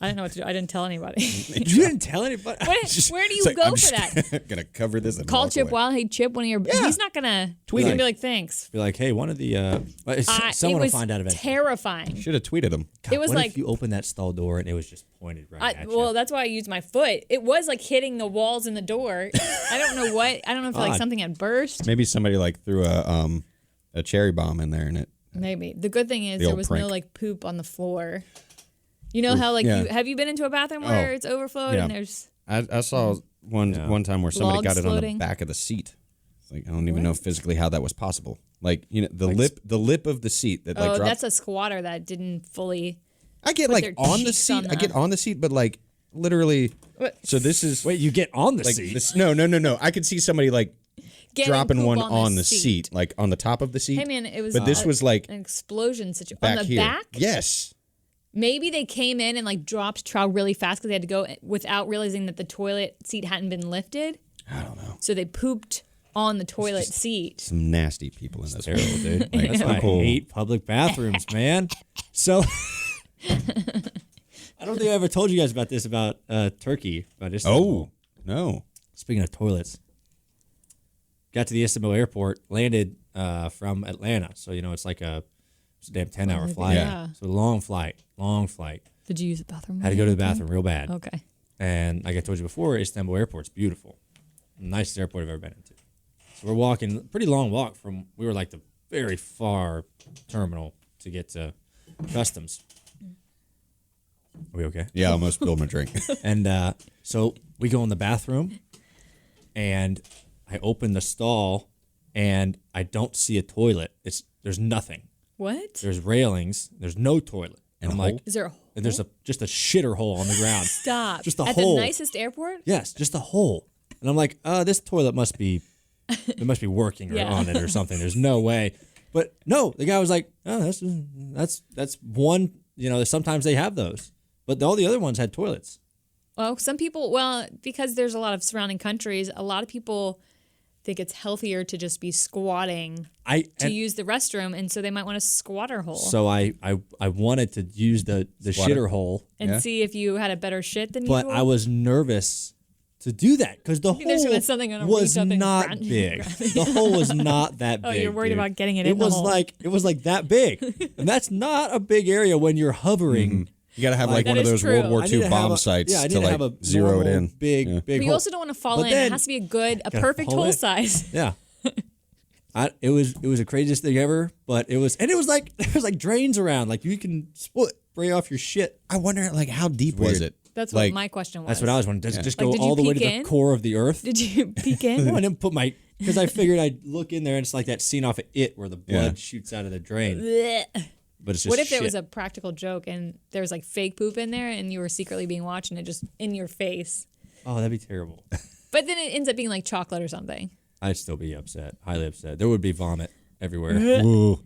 Speaker 4: I didn't know what to do. I didn't tell anybody.
Speaker 2: You didn't tell anybody.
Speaker 4: Where do you
Speaker 3: It's like,
Speaker 4: go
Speaker 3: I'm
Speaker 4: for
Speaker 3: just
Speaker 4: that?
Speaker 3: gonna cover this and
Speaker 4: Call
Speaker 3: walk
Speaker 4: Chip
Speaker 3: away.
Speaker 4: Wild. Hey, Chip, one of your. He's not gonna tweet
Speaker 2: Like-
Speaker 4: and be like, thanks.
Speaker 2: Be like, hey, one of the someone
Speaker 4: it
Speaker 2: will
Speaker 4: was
Speaker 2: find out eventually.
Speaker 4: terrifying.
Speaker 3: Should have tweeted him.
Speaker 2: God,
Speaker 4: it was
Speaker 2: what
Speaker 4: like-
Speaker 2: if you opened that stall door and it was just pointed right at you?
Speaker 4: Well, that's why I used my foot. It was like hitting the walls in the door. I don't know what. I don't know if like
Speaker 2: Odd.
Speaker 4: something had burst.
Speaker 3: Maybe somebody like threw a cherry bomb in there and it.
Speaker 4: Maybe. The good thing is
Speaker 3: The
Speaker 4: there
Speaker 3: old
Speaker 4: was
Speaker 3: prank.
Speaker 4: no like poop on the floor. You know how like
Speaker 3: yeah.
Speaker 4: have you been into a bathroom where
Speaker 3: Oh,
Speaker 4: it's overflowed
Speaker 3: yeah.
Speaker 4: and there's
Speaker 3: I saw one time where somebody
Speaker 4: Logs
Speaker 3: got it
Speaker 4: floating.
Speaker 3: on the back of the seat. It's like I don't even know physically how that was possible. Like the lip of the seat that like dropped.
Speaker 4: that's a squatter that didn't fully.
Speaker 3: I get
Speaker 4: put
Speaker 3: like
Speaker 4: their
Speaker 3: on the
Speaker 4: cheeks
Speaker 3: seat.
Speaker 4: on
Speaker 3: I get
Speaker 4: the-
Speaker 3: on the seat, but like literally.
Speaker 4: What?
Speaker 3: So this is
Speaker 2: Wait, you get on the
Speaker 3: like
Speaker 2: seat?
Speaker 3: this. No. I could see somebody like
Speaker 4: Getting
Speaker 3: dropping
Speaker 4: poop
Speaker 3: one on the seat, like on the top of the seat.
Speaker 4: Hey man, it was.
Speaker 3: But this was like
Speaker 4: an explosion situation
Speaker 3: back
Speaker 4: on the
Speaker 3: here.
Speaker 4: back.
Speaker 3: Yes.
Speaker 4: Maybe they came in and like dropped trout really fast because they had to go without realizing that the toilet seat hadn't been lifted.
Speaker 3: I don't know.
Speaker 4: So they pooped on the toilet seat.
Speaker 3: Some nasty people in this
Speaker 2: Terrible,
Speaker 3: world.
Speaker 2: dude.
Speaker 3: Like,
Speaker 2: That's why I
Speaker 3: cool.
Speaker 2: hate public bathrooms, man. So I don't think I ever told you guys about this about Turkey. About Istanbul.
Speaker 3: Oh no.
Speaker 2: Speaking of toilets, got to the Istanbul airport, landed from Atlanta. So it's like it's a damn 10-hour flight.
Speaker 4: yeah.
Speaker 2: So long flight.
Speaker 4: Did you use the bathroom?
Speaker 2: Had to go to the bathroom real bad.
Speaker 4: Okay.
Speaker 2: And like I told you before, Istanbul airport's beautiful. Nicest airport I've ever been into. So we're walking, pretty long walk we were like the very far terminal to get to customs. Are we okay?
Speaker 3: Yeah, I almost spilled my drink.
Speaker 2: And so we go in the bathroom, and I open the stall, and I don't see a toilet. There's nothing.
Speaker 4: What?
Speaker 2: There's railings. There's no toilet. And I'm
Speaker 3: a
Speaker 2: like,
Speaker 3: hole?
Speaker 4: Is there a hole?
Speaker 2: and there's just a shitter hole on the ground.
Speaker 4: Stop.
Speaker 2: Just a
Speaker 4: At
Speaker 2: hole.
Speaker 4: the nicest airport?
Speaker 2: Yes, just a hole. And I'm like, this toilet must be working
Speaker 4: Yeah.
Speaker 2: on it or something. There's no way. But no, the guy was like, oh, that's one. Sometimes they have those, but all the other ones had toilets.
Speaker 4: Well, because there's a lot of surrounding countries, a lot of people think it's healthier to just be squatting to use the restroom, and so they might want a squatter hole
Speaker 2: So I wanted to use the
Speaker 3: Squatter.
Speaker 2: shitter hole,
Speaker 4: and
Speaker 3: yeah.
Speaker 4: see if you had a better shit than
Speaker 2: but
Speaker 4: usual.
Speaker 2: I was nervous to do that because the
Speaker 4: think there's
Speaker 2: hole
Speaker 4: been something gonna
Speaker 2: was
Speaker 4: reach up and
Speaker 2: not
Speaker 4: grab-
Speaker 2: big.
Speaker 4: grab
Speaker 2: The hole was not that
Speaker 4: Oh,
Speaker 2: big.
Speaker 4: you're worried
Speaker 2: dude.
Speaker 4: about getting it
Speaker 2: It
Speaker 4: in the
Speaker 2: was
Speaker 4: hole.
Speaker 2: it was like that big, and that's not a big area when you're hovering.
Speaker 3: You got to have like
Speaker 4: That
Speaker 3: one of
Speaker 4: is
Speaker 3: those
Speaker 4: true.
Speaker 3: World War
Speaker 2: I need
Speaker 3: II
Speaker 2: to
Speaker 3: bomb
Speaker 2: have
Speaker 3: sites
Speaker 2: I need
Speaker 3: to
Speaker 2: to have
Speaker 3: like
Speaker 2: a
Speaker 3: zero it
Speaker 2: normal
Speaker 3: in.
Speaker 2: Big
Speaker 3: Yeah.
Speaker 2: big
Speaker 4: But you
Speaker 2: hole.
Speaker 4: also don't want to fall
Speaker 2: But
Speaker 4: in.
Speaker 2: then-
Speaker 4: It has to be a perfect
Speaker 2: pull
Speaker 4: hole
Speaker 2: it.
Speaker 4: size.
Speaker 2: Yeah. It was the craziest thing ever, but it was like there was like drains around, like you can spray off your shit.
Speaker 3: I wonder like how deep was
Speaker 2: weird.
Speaker 3: it?
Speaker 4: That's what
Speaker 3: Like,
Speaker 4: my question was.
Speaker 2: That's what I was wondering. Does it just
Speaker 4: Like,
Speaker 2: go
Speaker 4: did you
Speaker 2: all the way to
Speaker 4: peek
Speaker 2: the
Speaker 4: in?
Speaker 2: core of the earth?
Speaker 4: Did you peek in?
Speaker 2: No, I didn't put because I figured I'd look in there and it's like that scene off of It where the blood
Speaker 3: Yeah.
Speaker 2: shoots out of the drain.
Speaker 4: Blech.
Speaker 2: But it's just
Speaker 4: What if
Speaker 2: shit.
Speaker 4: it was a practical joke and there was like fake poop in there and you were secretly being watched and it just in your face?
Speaker 2: Oh, that'd be terrible.
Speaker 4: But then it ends up being like chocolate or something.
Speaker 2: I'd still be upset, highly upset. There would be vomit everywhere.
Speaker 3: Ooh.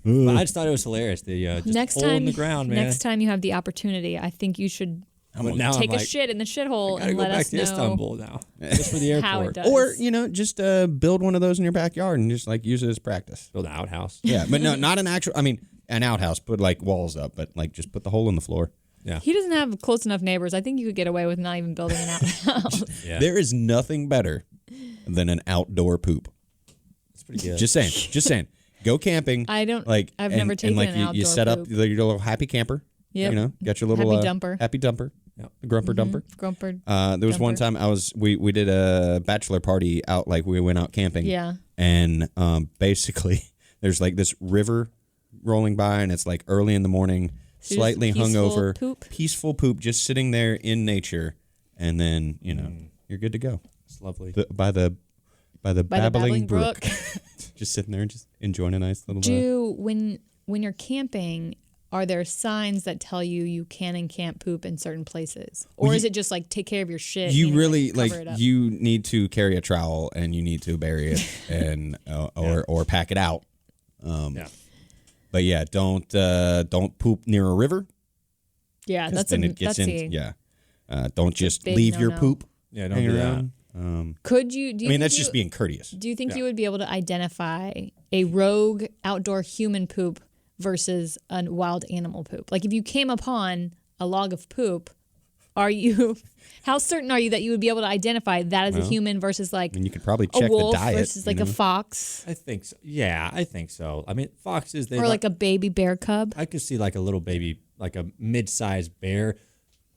Speaker 2: But I just thought it was hilarious. The just
Speaker 4: Next
Speaker 2: hole
Speaker 4: time,
Speaker 2: in the ground, man.
Speaker 4: next time you have the opportunity, I think you should
Speaker 2: But now
Speaker 4: take
Speaker 2: I'm
Speaker 4: a
Speaker 2: like,
Speaker 4: shit in the shithole
Speaker 2: I gotta
Speaker 4: and
Speaker 2: go
Speaker 4: let
Speaker 2: back
Speaker 4: us
Speaker 2: to
Speaker 4: know
Speaker 2: Istanbul now, just for the airport.
Speaker 4: how it does.
Speaker 3: Or, just build one of those in your backyard and just like use it as practice.
Speaker 2: Build an outhouse.
Speaker 3: Yeah, but no, not an actual, an outhouse, put like walls up, but like just put the hole in the floor.
Speaker 2: Yeah.
Speaker 4: He doesn't have close enough neighbors. I think you could get away with not even building an outhouse.
Speaker 2: Yeah.
Speaker 3: There is nothing better than an outdoor poop.
Speaker 2: It's pretty good.
Speaker 3: Just saying. Go camping.
Speaker 4: I don't.
Speaker 3: Like
Speaker 4: I've never taken
Speaker 3: like
Speaker 4: an outdoor
Speaker 3: you set up
Speaker 4: poop.
Speaker 3: your little happy camper.
Speaker 4: Yep.
Speaker 3: Got your little
Speaker 4: Happy dumper.
Speaker 3: Happy dumper.
Speaker 2: Yep.
Speaker 3: Grumper dumper.
Speaker 4: Grumper.
Speaker 3: There was one time we did a bachelor party out, like we went out camping.
Speaker 4: Yeah.
Speaker 3: And basically there's like this river rolling by, and it's like early in the morning,
Speaker 4: So
Speaker 3: slightly
Speaker 4: just peaceful
Speaker 3: hungover,
Speaker 4: poop?
Speaker 3: peaceful poop, just sitting there in nature, and then you're good to go.
Speaker 2: It's lovely.
Speaker 3: By the babbling brook.
Speaker 4: brook.
Speaker 3: Just sitting there and just enjoying a nice little.
Speaker 4: When you're camping, are there signs that tell you can and can't poop in certain places, or is it just like take care of your shit?
Speaker 3: You
Speaker 4: and,
Speaker 3: really
Speaker 4: cover it up?
Speaker 3: you need to carry a trowel and you need to bury it and or pack it out.
Speaker 2: Yeah.
Speaker 3: But yeah, don't poop near a river.
Speaker 4: Yeah,
Speaker 3: 'Cause
Speaker 4: that's
Speaker 3: then
Speaker 4: a,
Speaker 3: it gets
Speaker 4: that's
Speaker 3: in.
Speaker 4: a,
Speaker 3: Yeah, don't just
Speaker 4: big
Speaker 3: leave your
Speaker 4: no-no.
Speaker 3: poop
Speaker 2: Yeah, don't
Speaker 3: hanging
Speaker 2: do that.
Speaker 3: around.
Speaker 4: Could you? Do you think
Speaker 3: That's
Speaker 4: you,
Speaker 3: just being courteous.
Speaker 4: Do you think
Speaker 2: Yeah.
Speaker 4: you would be able to identify a rogue outdoor human poop versus a wild animal poop? Like if you came upon a log of poop, how certain are you that you would be able to identify that as a human versus like
Speaker 3: And you could probably
Speaker 4: a
Speaker 3: check
Speaker 4: wolf
Speaker 3: the diet
Speaker 4: versus like a fox
Speaker 2: I think so. Yeah, I think so. I mean, foxes, they
Speaker 4: or like a baby bear cub?
Speaker 2: I could see like a little baby, like a mid-sized bear,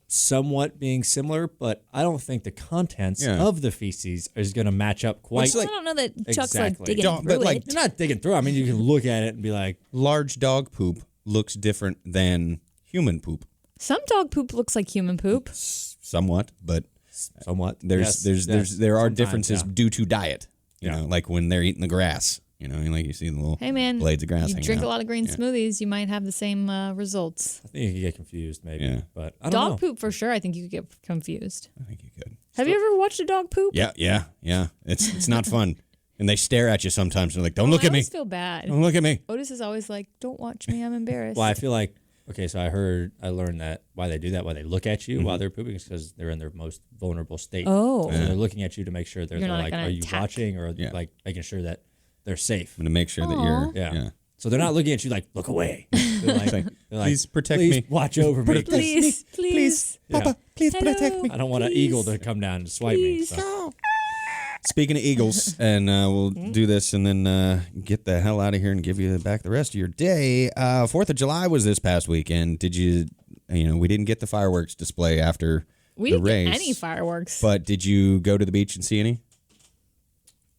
Speaker 2: somewhat being similar, but I don't think the contents
Speaker 3: Yeah.
Speaker 2: of the feces is going to match up quite.
Speaker 4: I don't know that Chuck's like
Speaker 2: Exactly.
Speaker 4: digging
Speaker 3: Don't-
Speaker 4: through
Speaker 3: but, like,
Speaker 4: it.
Speaker 2: You're not digging through. I mean, you can look at it and be like,
Speaker 3: Large dog poop looks different than human poop,
Speaker 4: Some dog poop looks like human poop.
Speaker 3: somewhat, but
Speaker 2: somewhat.
Speaker 3: there are
Speaker 2: Sometimes,
Speaker 3: differences
Speaker 2: yeah.
Speaker 3: due to diet. You
Speaker 2: Yeah.
Speaker 3: know, like when they're eating the grass. Like you see the little
Speaker 4: Hey man,
Speaker 3: blades of grass.
Speaker 4: you
Speaker 3: hanging
Speaker 4: drink
Speaker 3: out.
Speaker 4: a lot of green smoothies, you might have the same results.
Speaker 2: I think you could get confused, maybe.
Speaker 3: Yeah.
Speaker 2: But I don't know.
Speaker 4: Dog poop for sure. I think you could get confused.
Speaker 3: I think you could.
Speaker 4: Have you ever watched a dog poop?
Speaker 3: Yeah. It's not fun, and they stare at you sometimes. They're like, "Don't look
Speaker 4: I
Speaker 3: at me!
Speaker 4: always feel bad.
Speaker 3: Don't look at me!"
Speaker 4: Otis is always like, "Don't watch me. I'm embarrassed."
Speaker 2: Well, I feel like, okay, so I learned that why they do that, why they look at you while they're pooping is because they're in their most vulnerable state.
Speaker 4: Oh.
Speaker 2: So they're looking at you to make sure they're
Speaker 4: You're not
Speaker 2: like,
Speaker 4: gonna
Speaker 2: are you
Speaker 4: attack.
Speaker 2: watching or
Speaker 3: Yeah.
Speaker 2: like making sure that they're safe?
Speaker 3: I'm gonna make sure that
Speaker 4: Aw.
Speaker 3: you're.
Speaker 2: Yeah. So they're not looking at you like, look away. They're like,
Speaker 3: Please protect
Speaker 2: "Please
Speaker 3: me.
Speaker 2: watch over me.
Speaker 4: please.
Speaker 2: Yeah.
Speaker 3: Please
Speaker 4: Hello.
Speaker 3: protect me.
Speaker 2: I don't want an eagle to come down and swipe me.
Speaker 4: Please.
Speaker 2: So.
Speaker 3: Speaking of eagles, and we'll do this and then get the hell out of here and give you back the rest of your day. 4th of July was this past weekend. Did you we didn't get the fireworks display after
Speaker 4: We
Speaker 3: the
Speaker 4: didn't
Speaker 3: race.
Speaker 4: get any fireworks.
Speaker 3: But did you go to the beach and see any?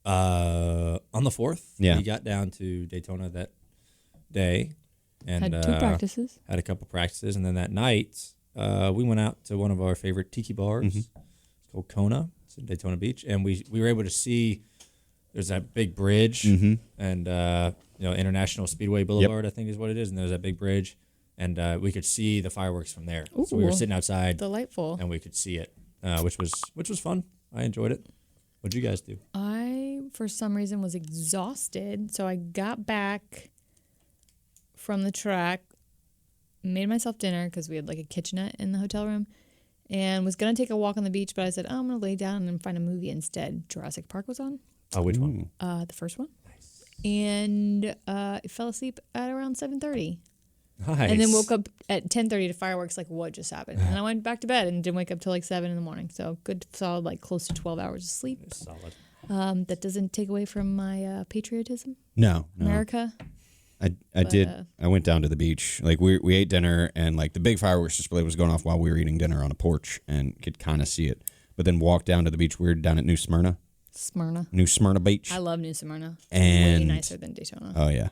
Speaker 2: On the 4th,
Speaker 3: Yeah.
Speaker 2: we got down to Daytona that day and
Speaker 4: Had two practices.
Speaker 2: had a couple practices, and then that night we went out to one of our favorite tiki bars. It's called Kona. It's in Daytona Beach, and we were able to see. There's that big bridge, and International Speedway Boulevard, I think is what it is, and there's that big bridge, and we could see the fireworks from there. So we were
Speaker 4: Ooh.
Speaker 2: sitting outside,
Speaker 4: Delightful.
Speaker 2: and we could see it, which was fun. I enjoyed it. What'd you guys do?
Speaker 4: I, for some reason, was exhausted, so I got back from the track, made myself dinner because we had like a kitchenette in the hotel room, and was gonna take a walk on the beach, but I said, I'm gonna lay down and find a movie instead. Jurassic Park was on,
Speaker 2: Oh, which one?
Speaker 4: the first one, and I fell asleep at around 7:30.
Speaker 2: Nice.
Speaker 4: And then woke up at 10:30 to fireworks, like what just happened? And I went back to bed and didn't wake up till like 7 in the morning. So good, solid, like close to 12 hours of sleep.
Speaker 2: Solid.
Speaker 4: That doesn't take away from my patriotism,
Speaker 3: No.
Speaker 4: America.
Speaker 3: I did. I went down to the beach. Like we ate dinner, and like the big fireworks display was going off while we were eating dinner on a porch, and could kind of see it. But then walked down to the beach. We were down at New Smyrna Beach.
Speaker 4: I love New Smyrna. It's
Speaker 3: And-
Speaker 4: way nicer than Daytona.
Speaker 3: Oh yeah.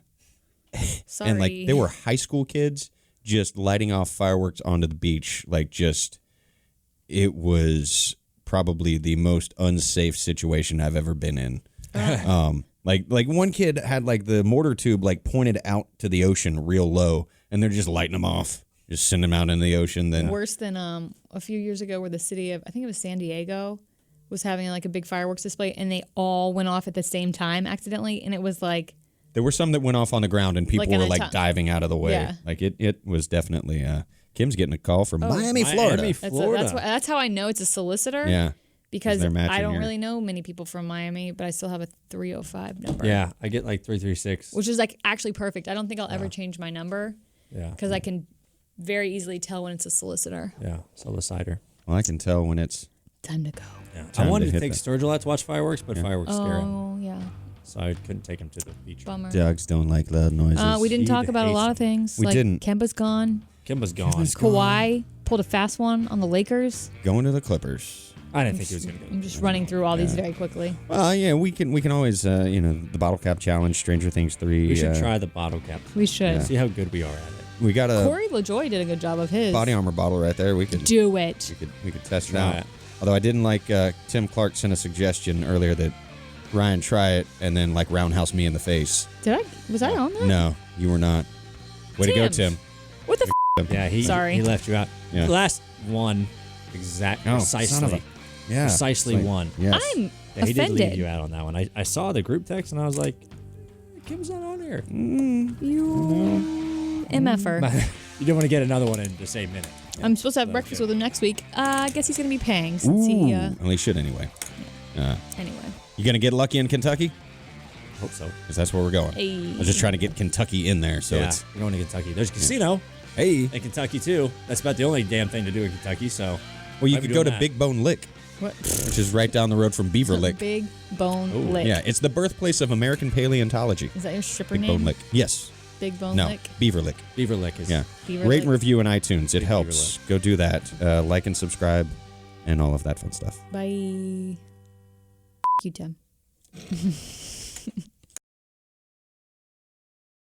Speaker 4: Sorry.
Speaker 3: And like they were high school kids just lighting off fireworks onto the beach. Like it was probably the most unsafe situation I've ever been in. Like one kid had like the mortar tube like pointed out to the ocean real low, and they're just lighting them off, just send them out into the ocean. Then
Speaker 4: worse than a few years ago, where the city of, I think it was San Diego, was having like a big fireworks display, and they all went off at the same time accidentally, and it was like
Speaker 3: There were some that went off on the ground, and people
Speaker 4: Like in
Speaker 3: were
Speaker 4: a
Speaker 3: like
Speaker 4: ton-
Speaker 3: diving out of the way.
Speaker 4: Yeah.
Speaker 3: Like it was definitely. Kim's getting a call from Miami, Florida.
Speaker 2: Miami, Florida.
Speaker 4: That's how I know it's a solicitor.
Speaker 3: Yeah.
Speaker 4: Because
Speaker 3: they're matching
Speaker 4: I don't
Speaker 3: your-
Speaker 4: really know many people from Miami, but I still have a 305 number.
Speaker 2: Yeah, I get like 336.
Speaker 4: Which is like actually perfect. I don't think I'll ever change my number
Speaker 2: Yeah.
Speaker 4: because I can very easily tell when it's a solicitor.
Speaker 2: Yeah, solicitor.
Speaker 3: Well, I can tell when it's.
Speaker 4: Time to go.
Speaker 2: Yeah.
Speaker 3: Time
Speaker 2: I wanted
Speaker 3: to
Speaker 2: to
Speaker 3: hit
Speaker 2: take
Speaker 3: that.
Speaker 2: Sturgill out to watch fireworks, but fireworks scare him.
Speaker 4: Oh, yeah.
Speaker 2: So I couldn't take him to the beach.
Speaker 4: Bummer.
Speaker 3: Dogs don't like loud noises.
Speaker 4: We didn't
Speaker 2: He
Speaker 4: talk about a
Speaker 2: hates
Speaker 4: lot of things.
Speaker 3: We
Speaker 4: like
Speaker 3: didn't.
Speaker 4: Kemba's gone.
Speaker 2: Kimba's gone.
Speaker 4: Kawhi pulled a fast one on the Lakers.
Speaker 3: Going to the Clippers.
Speaker 2: I didn't think he was going to go.
Speaker 4: I'm just running through all these very quickly.
Speaker 3: Well, yeah, we can always the bottle cap challenge, Stranger Things 3.
Speaker 2: We should try the bottle cap.
Speaker 4: We should.
Speaker 2: See how good we are at it.
Speaker 3: We got a
Speaker 4: Corey LaJoy did a good job of his.
Speaker 3: body armor bottle right there. We could
Speaker 4: Do it.
Speaker 3: we could test it
Speaker 2: Try
Speaker 3: out.
Speaker 2: it.
Speaker 3: Although I didn't like Tim Clark sent a suggestion earlier that Ryan try it and then like roundhouse me in the face.
Speaker 4: Did I? Was I on that?
Speaker 3: No, you were not. Way to go, Tim.
Speaker 4: What the
Speaker 2: Yeah,
Speaker 4: Sorry.
Speaker 2: he left you out.
Speaker 3: Yeah.
Speaker 2: Last one, exactly,
Speaker 3: Oh, son of
Speaker 2: precisely.
Speaker 3: Yeah,
Speaker 2: Precisely
Speaker 3: it's like-
Speaker 2: one.
Speaker 3: Yes.
Speaker 4: I'm
Speaker 2: Yeah, he did leave
Speaker 4: offended.
Speaker 2: you out on that one. I saw the group text and I was like, Kim's not on here.
Speaker 4: You MFer.
Speaker 2: You don't want to get another one in the same minute.
Speaker 4: I'm supposed to have breakfast with him next week. I guess he's going to be paying since he.
Speaker 3: Well, he should anyway.
Speaker 4: Anyway.
Speaker 3: You gonna get lucky in Kentucky?
Speaker 2: Hope so.
Speaker 3: Because that's where we're going.
Speaker 4: Hey.
Speaker 3: I was just trying to get Kentucky in there, so
Speaker 2: yeah,
Speaker 3: it's
Speaker 2: we're going to Kentucky. There's a casino
Speaker 3: hey.
Speaker 2: in Kentucky too. That's about the only damn thing to do in Kentucky. So,
Speaker 3: Well, you
Speaker 2: might be
Speaker 3: could go
Speaker 2: doing
Speaker 3: to
Speaker 2: that.
Speaker 3: Big Bone Lick,
Speaker 4: What?
Speaker 3: which is right down the road from Beaver Lick.
Speaker 4: Big Bone
Speaker 2: Ooh.
Speaker 4: Lick.
Speaker 3: Yeah, it's the birthplace of American paleontology.
Speaker 4: Is that your stripper
Speaker 3: Big
Speaker 4: name?
Speaker 3: Bone Lick. Yes.
Speaker 4: Big Bone
Speaker 3: No.
Speaker 4: Lick.
Speaker 3: Beaver Lick.
Speaker 2: Beaver Lick is.
Speaker 3: Yeah.
Speaker 4: Beaver
Speaker 3: Rate
Speaker 4: Lick.
Speaker 3: and review in iTunes. It
Speaker 2: Big
Speaker 3: helps. Go do that. Like and subscribe, and all of that fun stuff.
Speaker 4: Bye. You, Tim.